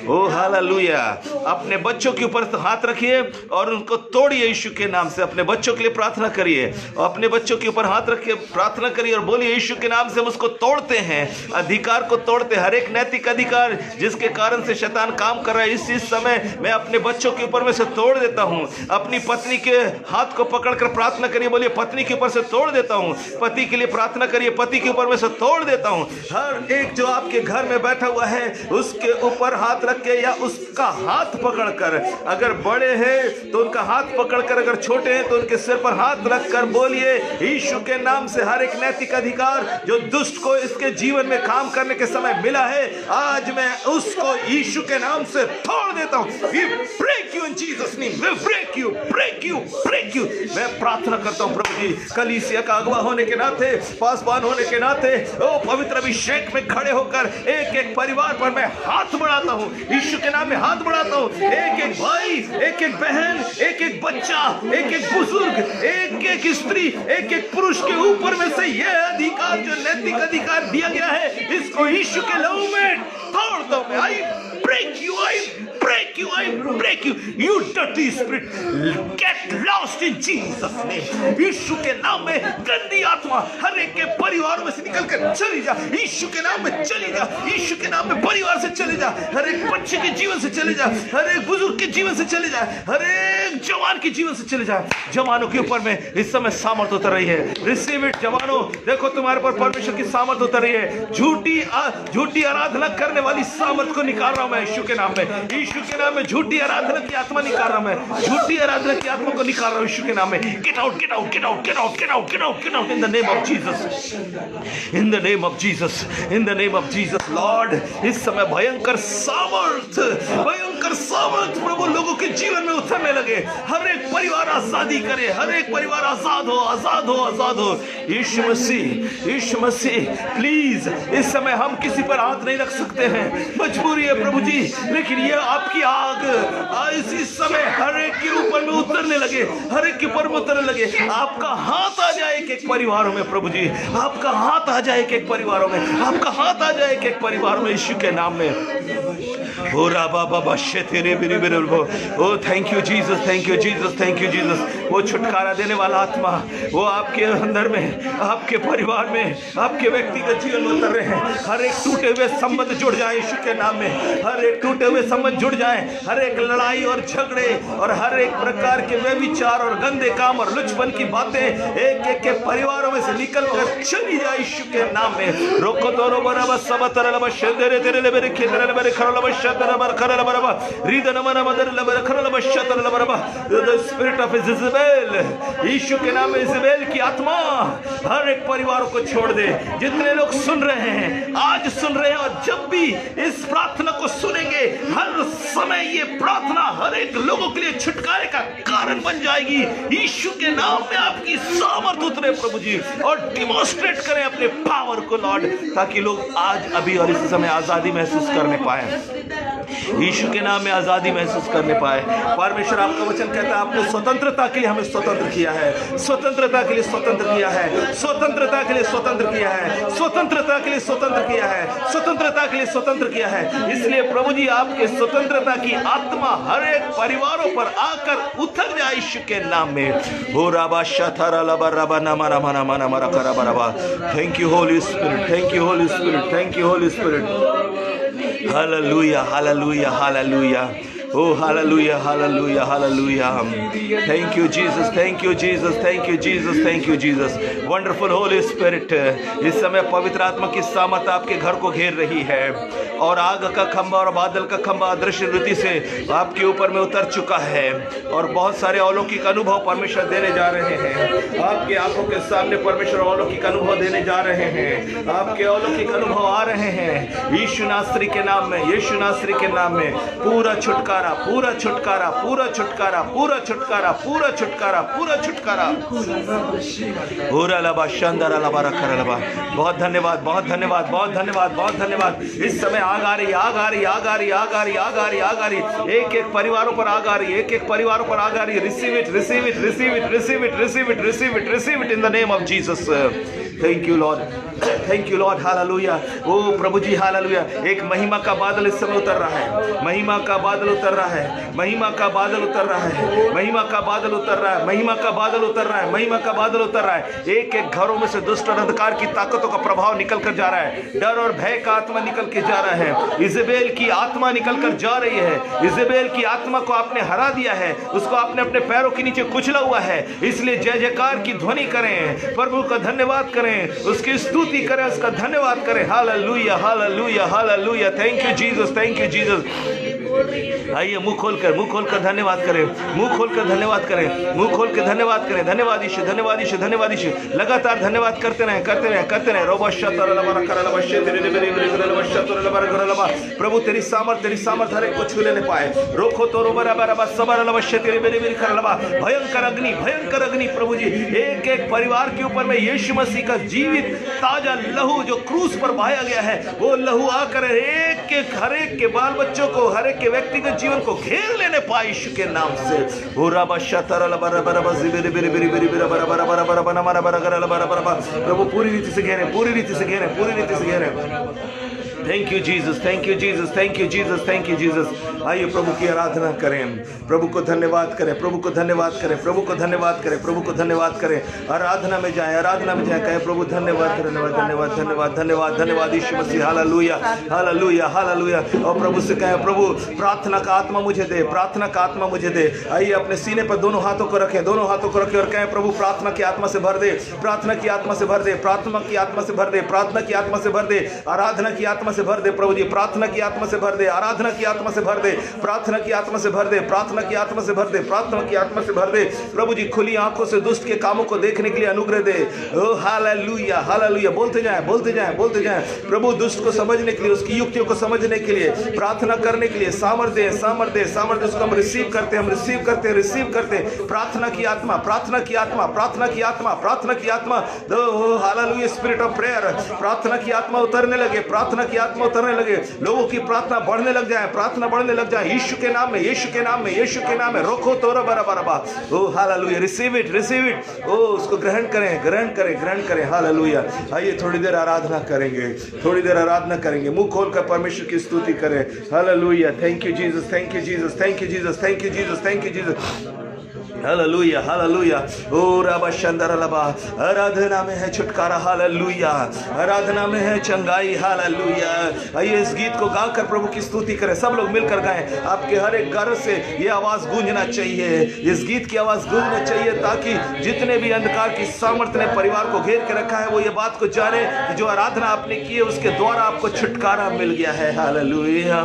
ओ हालेलुया। अपने बच्चों के ऊपर हाथ रखिए और उनको तोड़िए यीशु के नाम से। अपने बच्चों के लिए प्रार्थना करिए और अपने बच्चों के ऊपर हाथ रखिए, प्रार्थना करिए और बोलिए यीशु के नाम से हम उसको तोड़ते हैं, अधिकार को तोड़ते हैं। हर एक नैतिक अधिकार जिसके कारण से शैतान काम कर रहा है, इस समय मैं अपने बच्चों के ऊपर में से तोड़ देता हूँ। अपनी पत्नी के हाथ को पकड़कर प्रार्थना करिए, बोलिए पत्नी के ऊपर से तोड़ देता हूँ। पति के लिए प्रार्थना करिए, पति के ऊपर में से तोड़ देता हूँ। हर एक जो आपके घर में बैठा हुआ है उसके ऊपर हाथ रख के या उसका हाथ पकड़कर, अगर बड़े हैं तो उनका हाथ पकड़कर, अगर छोटे हैं तो उनके सिर पर हाथ रखकर बोलिए यीशु के नाम से हर एक नैतिक अधिकार जो दुष्ट को इसके जीवन में काम करने के समय मिला है, आज मैं उसको यीशु के नाम से तोड़ देता हूँ। We break you in Jesus name. We break you, break you, break you. मैं प्रार्थना करता हूँ प्रभु जी, कलीसिया का अगुवा होने के नाते, पासवान होने के नाते, ओ पवित्र अभिषेक में खड़े होकर एक एक परिवार पर मैं हाथ बढ़ाता हूँ, यीशु के नाम में हाथ बढ़ाता हूँ। एक एक भाई, एक एक बहन, एक एक बच्चा, एक एक बुजुर्ग, एक एक स्त्री, एक एक पुरुष के ऊपर में से यह अधिकार, जो नैतिक अधिकार दिया गया है, इसको यीशु के लहू में तोड़ दो। मैं I break break you. You dirty spirit, get lost in Jesus name. यीशु के नाम में गंदी आत्मा हर एक के परिवार में से निकल कर चली जा, यीशु के नाम में चली जा, यीशु के नाम में परिवार से चले जा, हर एक बच्चे के जीवन से चले जा, हर एक बुजुर्ग के जीवन से चले जा, हर एक जवान के जीवन से चले जा। जवानों के ऊपर में इस समय सामर्थ उतर रही है। रिसीव इट जवानों, देखो तुम्हारे पर परमेश्वर की सामर्थ उतर रही है। झूठी आराधना करने वाली सामर्थ को निकाल रहा हूं मैं यीशु के नाम में, यीशु के नाम में झूठी आराधना की आत्मा निकाल रहा हूं मैं, झूठी आराधना की आत्मा को निकाल रहा हूं यीशु के नाम में। Get out, get out, get out, get out, get out, get out, get out in the name of Jesus, in the name of Jesus, in the name of Jesus. Lord, इस समय भयंकर सामर्थ प्रभु लोगों के जीवन में उतरने लगे। हर एक परिवार आजादी करे, हर एक परिवार आजाद हो, आजाद हो, आजाद हो। यीशु मसीह प्लीज, इस समय हम किसी पर हाथ नहीं रख सकते हैं, मजबूरी है प्रभु जी, लेकिन ये आपकी आग इस समय हर एक के ऊपर में उतरने लगे, हर एक के ऊपर में उतरने लगे। आपका हाथ आ जाए एक एक परिवारों में प्रभु जी, आपका हाथ आ जाए एक एक परिवारों में, आपका हाथ आ जाए एक एक परिवार में यीशु के नाम में। ओ राबा बाबा शेतेरे बिरी बिरी, ओ thank you Jesus, thank you Jesus, thank you Jesus. वो छुटकारा देने वाला आत्मा वो आपके अंदर में, आपके परिवार में, आपके व्यक्तिगत जीवन में उतर रहे हैं। हर एक टूटे हुए संबंध जुड़ जाए यीशु के नाम में, हर एक टूटे हुए संबंध जुड़ जाए, हर एक लड़ाई और झगड़े और हर एक प्रकार के व्यभिचार और गंदे काम और लुचपन की बातें एक एक के परिवारों में से निकल कर चली जाए यीशु के नाम में। रोको तो रो बराबर सब तरल बशेरे तेरे ले मेरे खेतर ले मेरे खरल बशतर बर खरल बराबर रीदन मन मदर ले मेरे खरल बशतर ले बराबर। द स्पिरिट ऑफ इजेबेल, यीशु के नाम में इजेबेल की आत्मा हर एक परिवारों को छोड़ दे। जितने लोग सुन रहे हैं, आज सुन रहे हैं और जब भी इस प्रार्थना को सुनेंगे, हर समय ये प्रार्थना हर एक लोगों के लिए छुटकारे का कारण बन जाएगी। यीशु के नाम में आपकी सामर्थ उतरे प्रभु जी और डिमॉन्स्ट्रेट करें अपने पावर को लॉर्ड, ताकि लोग आज अभी और इस समय आजादी महसूस करने पाए, यीशु के नाम में आजादी महसूस करने पाए। परमेश्वर आपका वचन कहता है आपने स्वतंत्रता के लिए हमें स्वतंत्र किया है, स्वतंत्रता के लिए स्वतंत्र किया है, स्वतंत्रता के लिए स्वतंत्र किया है, स्वतंत्रता के लिए स्वतंत्र किया है, स्वतंत्रता के लिए स्वतंत्र किया है। इसलिए प्रभु जी आपके स्वतंत्रता की आत्मा हर एक परिवारों पर आकर उतर जाए यीशु के नाम में। हो राबा शथरा लबा रबा नमा नमा नमा नमा रबा रबा। Thank you Holi spirit, thank you Holi spirit, thank you Holi spirit. Hallelujah, hallelujah, hallelujah. Oh, hallelujah, hallelujah, hallelujah. Thank you, Jesus. Thank you, Jesus. Thank you, Jesus. Thank you, Jesus. Wonderful Holy Spirit. इस समय पवित्र आत्मा की सामर्थ आपके घर को घेर रही है और आग का खंभा और बादल का खंभा अदृश्य रीति से आपके ऊपर में उतर चुका है और बहुत सारे अलौकिक अनुभव परमेश्वर देने जा रहे हैं। आपके आंखों के सामने परमेश्वर अलौकिक अनुभव देने जा रहे हैं। आपके अलौकिक अनुभव आ रहे हैं यीशु नासरी के नाम में, यीशु नासरी के नाम में। पूरा छुटकारा, पूरा छुटकारा, पूरा छुटकारा, पूरा छुटकारा, पूरा छुटकारा, पूरा छुटकारा। पूरा लबा शानदार लबा रखा लबा। बहुत धन्यवाद, बहुत धन्यवाद, बहुत धन्यवाद, बहुत धन्यवाद। इस समय आग आ रही, आग आ रही, आग आ रही, आग आ रही, आग आ रही, आग आ रही। एक एक परिवारों पर आग आ रही, एक एक परिवारों पर आग आ रही। Receive it, receive it, receive it, receive it, receive it, receive it, receive it in the name of Jesus. Thank you lord, thank you lord. Hallelujah. ओ प्रभु जी हालेलुया। एक महिमा का बादल इस समय उतर रहा है, महिमा का बादल उतर रहा है, महिमा का बादल उतर रहा है, महिमा का बादल उतर रहा है, महिमा का बादल उतर रहा है, महिमा का बादल उतर रहा है। एक एक घरों में से दुष्ट और अंधकार की ताकतों का प्रभाव निकल कर जा रहा है। डर और भय का आत्मा निकल के जा रहा है। इजेबेल की आत्मा निकल कर जा रही है। इजेबेल की आत्मा को आपने हरा दिया है, उसको आपने अपने पैरों के नीचे कुचला हुआ है। इसलिए जय जयकार की ध्वनि करें, प्रभु का धन्यवाद करें, उसकी स्तुति करें, उसका धन्यवाद करें। Hallelujah, hallelujah, hallelujah. Thank you Jesus, thank you Jesus. आइए मुंह खोलकर धन्यवाद करें, मुंह खोलकर धन्यवाद करें, मुंह खोल के धन्यवाद करें। धन्यवाद यीशु, धन्यवाद यीशु, धन्यवाद यीशु। लगातार धन्यवाद करते रहें, करते रहें, करते रहें। प्रभु तेरी सामर्थ हर एक को छू लेने पाए। रोको तो भयंकर अग्नि प्रभु जी एक एक परिवार के ऊपर में यीशु मसीह का जीवित ताजा लहू जो क्रूस पर बहाया गया है, वो लहू आकर एक एक हर एक के बाल बच्चों को, हर एक के व्यक्तिगत जीवन को घेर लेने पाए यीशु के नाम से। प्रभु पूरी रीति से घेरे, पूरी रीति से घेरे, पूरी रीति से घेरे। Thank you Jesus, thank you Jesus, thank you Jesus, thank you Jesus. आइए प्रभु की आराधना करें, प्रभु को धन्यवाद करें, प्रभु को धन्यवाद करें, प्रभु को धन्यवाद करें, प्रभु को धन्यवाद करें। आराधना में जाएं, आराधना में जाएं, कहें प्रभु धन्यवाद धन्यवाद धन्यवाद धन्यवाद धन्यवाद धन्यवाद यीशु मसीह, हालेलुया हालेलुया हालेलुया। और प्रभु से कहें प्रभु प्रार्थना का आत्मा मुझे दे, प्रार्थना का आत्मा मुझे दे। आइए अपने सीने पर दोनों हाथों को रखें, दोनों हाथों को रखें और कहें प्रभु प्रार्थना की आत्मा से भर दे, प्रार्थना की आत्मा से भर दे, प्रार्थना की आत्मा से भर दे, प्रार्थना की आत्मा से भर दे, आराधना की आत्मा से भर दे। प्रभु जी प्रार्थना की आत्मा से भर दे, आराधना की आत्मा से भर दे, प्रार्थना की आत्मा से भर दे, प्रार्थना की आत्मा से भर दे, प्रार्थना की आत्मा से भर दे। प्रभु जी खुली आंखों से दुष्ट के कामों को देखने के लिए अनुग्रह दे। ओ हालेलुया हालेलुया, बोलते जाएं बोलते जाएं बोलते जाएं। प्रभु दुष्ट को समझने के लिए, उसकी युक्तियों को समझने के लिए, प्रार्थना करने के लिए सामर्थ्य सामर्थ्य सामर्थ्य उसको हम रिसीव करते हैं, हम रिसीव करते हैं, रिसीव करते हैं। प्रार्थना की आत्मा, प्रार्थना की आत्मा, प्रार्थना की आत्मा, प्रार्थना की आत्मा। ओ हालेलुया, स्पिरिट ऑफ प्रेयर, प्रार्थना की आत्मा उतरने लगे, प्रार्थना की आत्मा उतरने लगे, लोगों की प्रार्थना बढ़ने लग जाए, प्रार्थना बढ़ने लग जाए यीशु के नाम में, यीशु के नाम में, यीशु के नाम में। रोको तोरा बरा बरा बा। ओ hallelujah, receive it, receive it. ओ उसको ग्रहण करें, ग्रहण करें, ग्रहण करें। हालेलुया। आइए थोड़ी देर आराधना करेंगे, थोड़ी देर आराधना करेंगे, मुंह खोलकर परमेश्वर की स्तुति करें। Hallelujah, thank you Jesus, thank you Jesus, thank you Jesus, thank you Jesus, thank you Jesus. Hallelujah hallelujah. ओ रबा शंदरलबा, आराधना में है छुटकारा, हालेलुया, आराधना में है चंगाई, हालेलुया। आइए इस गीत को गाकर प्रभु की स्तुति करें, सब लोग मिलकर गाएं। आपके हर एक घर से ये आवाज गूंजना चाहिए, इस गीत की आवाज गूंजना चाहिए, ताकि जितने भी अंधकार की सामर्थ्य ने परिवार को घेर के रखा है वो ये बात को जाने कि जो आराधना आपने की है उसके द्वारा आपको छुटकारा मिल गया है। हालेलुया।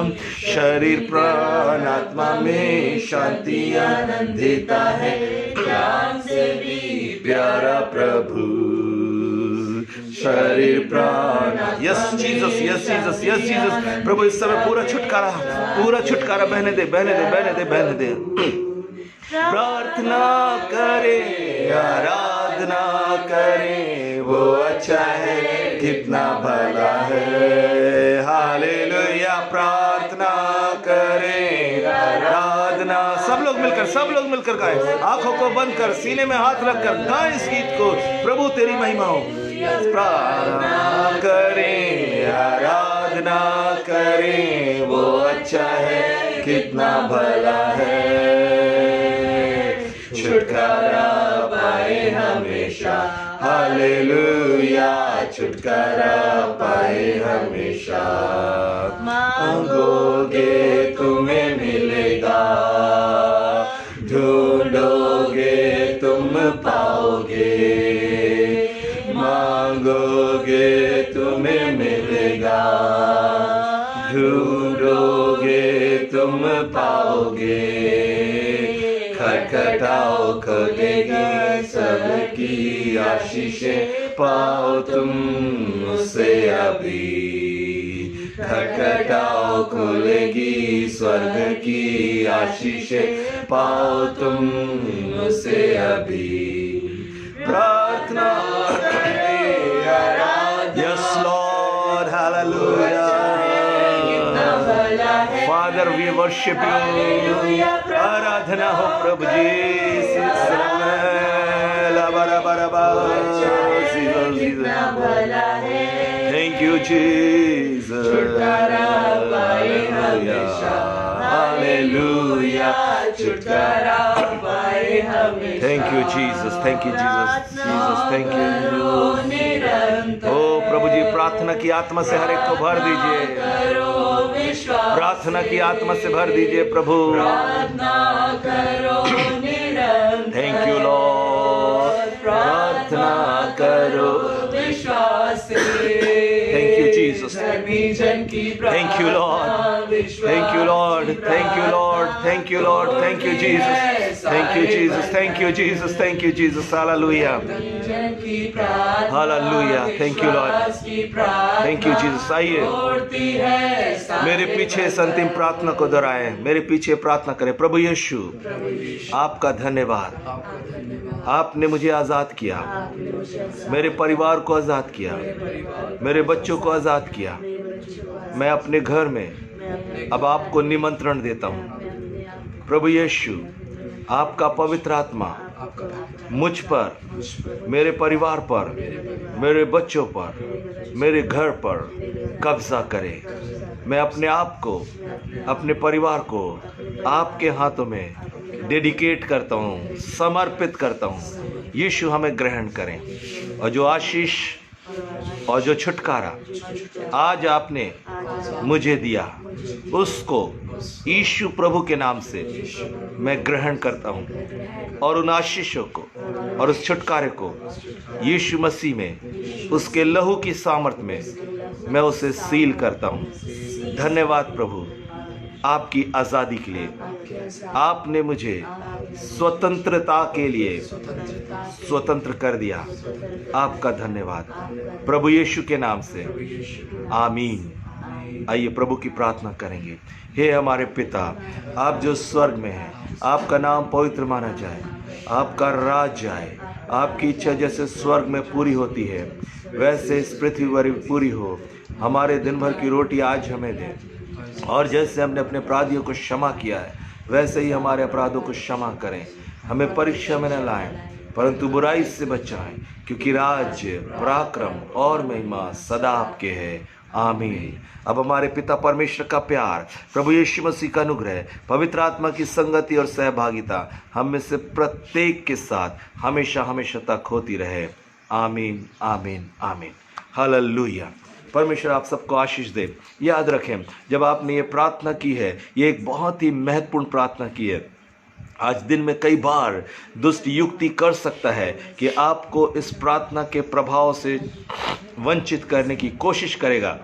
शरीर प्राण आत्मा में शांति आनंद देता है, प्राण से भी प्यारा प्रभु। शरीर प्राण, yes Jesus, yes Jesus, yes Jesus. प्रभु इस समय पूरा छुटकारा बहने दे, बहने दे, बहने दे, बहने दे। प्रार्थना करें, आराधना करें, वो अच्छा है, कितना भला है। हालेलुया। प्रार्थना करें, आराधना, सब लोग मिलकर गाएं, आंखों को बंद कर, सीने में हाथ रखकर गाएं इस गीत को। प्रभु तेरी महिमा हो। प्रार्थना करें, आराधना करें, वो अच्छा है, कितना भला है। छुटकारा पाए हमेशा, हालेलुया, छुटकारा पाए हमेशा। मांगोगे तुम्हें मिलेगा, ढूंढोगे तुम पाओगे, मांगोगे तुम्हें मिलेगा, ढूंढोगे तुम पाओगे। खटखटाओ खुलेगी सबकी आशीषें, पाओ तुम उससे अभी। खटखटाओ खुलेगी स्वर्ग की आशीषें, पाओ तुम उससे अभी। प्रार्थना करें, आराधना, yes lord, hallelujah. Father we worship you, आराधना हो प्रभु जी। थैंक यू जीसस, हालेलुया, छुटकारा पाए हमेशा। Thank you Jesus, thank you Jesus, Jesus thank you. ओ प्रभु जी प्रार्थना की आत्मा से हर एक को भर दीजिए, प्रार्थना की आत्मा से भर दीजिए प्रभु। थैंक यू लॉर्ड, प्रार्थना करो विश्वास से। Thank you Jesus, thank you lord, thank you lord, thank you lord, thank you lord, thank you Jesus, thank you Jesus, thank you Jesus, thank you Jesus, hallelujah hallelujah. Thank you lord, thank you Jesus. आइए मेरे पीछे इस अंतिम प्रार्थना को दोहराएं, मेरे पीछे प्रार्थना करें। प्रभु यीशु आपका धन्यवाद, आपने मुझे आज़ाद किया, मेरे परिवार को आज़ाद किया, मेरे बच्चों को आज़ाद किया। मैं अपने घर में अब आपको निमंत्रण देता हूँ। प्रभु यीशु आपका पवित्र आत्मा मुझ पर, मेरे परिवार पर, मेरे बच्चों पर, मेरे घर पर कब्जा करे। मैं अपने आप को, अपने परिवार को आपके हाथों में डेडिकेट करता हूँ, समर्पित करता हूँ। यीशु हमें ग्रहण करें, और जो आशीष और जो छुटकारा आज आपने मुझे दिया, उसको यीशु प्रभु के नाम से मैं ग्रहण करता हूँ, और उन आशीषों को और उस छुटकारे को यीशु मसीह में, उसके लहू की सामर्थ्य में मैं उसे सील करता हूँ। धन्यवाद प्रभु आपकी आज़ादी के लिए। आपने मुझे स्वतंत्रता के लिए स्वतंत्र कर दिया। आपका धन्यवाद प्रभु यीशु के नाम से, आमीन। आइए प्रभु की प्रार्थना करेंगे। हे हमारे पिता, आप जो स्वर्ग में हैं, आपका नाम पवित्र माना जाए, आपका राज आए, आपकी इच्छा जैसे स्वर्ग में पूरी होती है वैसे इस पृथ्वी पर भी पूरी हो। हमारे दिन भर की रोटी आज हमें दे, और जैसे हमने अपने अपराधियों को क्षमा किया है वैसे ही हमारे अपराधों को क्षमा करें। हमें परीक्षा में न लाएं, परंतु बुराई से बचाएं, क्योंकि राज्य, पराक्रम और महिमा सदा आपके है। आमीन। अब हमारे पिता परमेश्वर का प्यार, प्रभु यीशु मसीह का अनुग्रह, पवित्र आत्मा की संगति और सहभागिता हम में से प्रत्येक के साथ हमेशा हमेशा तक होती रहे। आमीन, आमीन, आमीन। हालेलुया। परमेश्वर आप सबको आशीष दे। याद रखें, जब आपने ये प्रार्थना की है, ये एक बहुत ही महत्वपूर्ण प्रार्थना की है। आज दिन में कई बार दुष्ट युक्ति कर सकता है कि आपको इस प्रार्थना के प्रभाव से वंचित करने की कोशिश करेगा।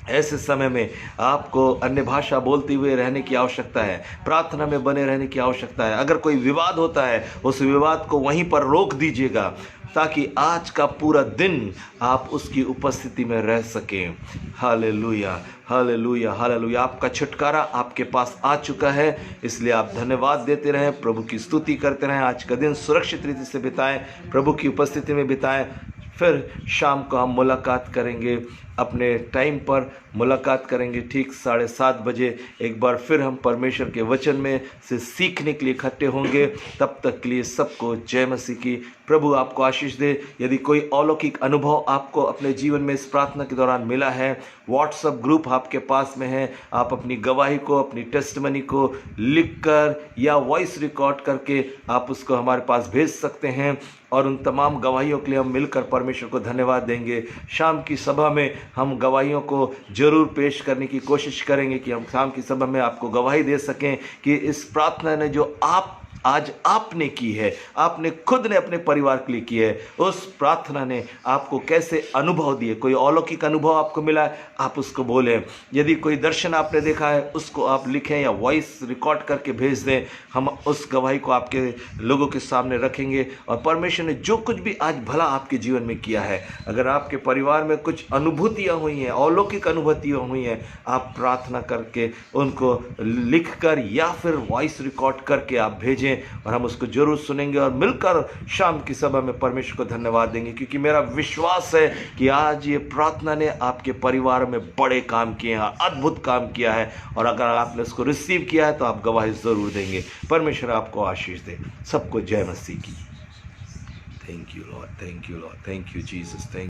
ऐसे समय में आपको अन्य भाषा बोलते हुए रहने की आवश्यकता है, प्रार्थना में बने रहने की आवश्यकता है। अगर कोई विवाद होता है, उस विवाद को वहीं पर रोक दीजिएगा, ताकि आज का पूरा दिन आप उसकी उपस्थिति में रह सकें। Hallelujah, hallelujah, hallelujah. आपका छुटकारा आपके पास आ चुका है, इसलिए आप धन्यवाद देते रहें, प्रभु की स्तुति करते रहें। आज का दिन सुरक्षित रीति से बिताएं, प्रभु की उपस्थिति में बिताएं। फिर शाम को हम मुलाकात करेंगे, अपने टाइम पर मुलाकात करेंगे, ठीक 7:30 बजे। एक बार फिर हम परमेश्वर के वचन में से सीखने के लिए इकट्ठे होंगे। तब तक के लिए सबको जय मसीह की। प्रभु आपको आशीष दे। यदि कोई अलौकिक अनुभव आपको अपने जीवन में इस प्रार्थना के दौरान मिला है, व्हाट्सएप ग्रुप आपके पास में है, आप अपनी गवाही को, अपनी टेस्टमनी को लिखकर या वॉइस रिकॉर्ड करके आप उसको हमारे पास भेज सकते हैं, और उन तमाम गवाहियों के लिए हम मिलकर परमेश्वर को धन्यवाद देंगे। शाम की सभा में हम गवाहियों को जरूर पेश करने की कोशिश करेंगे कि हम शाम की सभा में आपको गवाही दे सकें कि इस प्रार्थना ने जो आज आपने की है, आपने खुद ने अपने परिवार के लिए की है, उस प्रार्थना ने आपको कैसे अनुभव दिए। कोई अलौकिक अनुभव आपको मिला है, आप उसको बोलें। यदि कोई दर्शन आपने देखा है, उसको आप लिखें या वॉइस रिकॉर्ड करके भेज दें। हम उस गवाही को आपके लोगों के सामने रखेंगे। और परमेश्वर ने जो कुछ भी आज भला आपके जीवन में किया है, अगर आपके परिवार में कुछ अनुभूतियाँ हुई हैं, अलौकिक अनुभूतियाँ हुई हैं, आप प्रार्थना करके उनको लिखकर या फिर वॉइस रिकॉर्ड करके आप भेजें, और हम उसको जरूर सुनेंगे और मिलकर शाम की सभा में परमेश्वर को धन्यवाद देंगे। क्योंकि मेरा विश्वास है कि आज ये प्रार्थना ने आपके परिवार में बड़े काम किए हैं, अद्भुत काम किया है, और अगर आपने उसको रिसीव किया है तो आप गवाही जरूर देंगे। परमेश्वर आपको आशीष दे। सबको जय मसीह की। Thank you lord, thank you lord, thank you Jesus, thank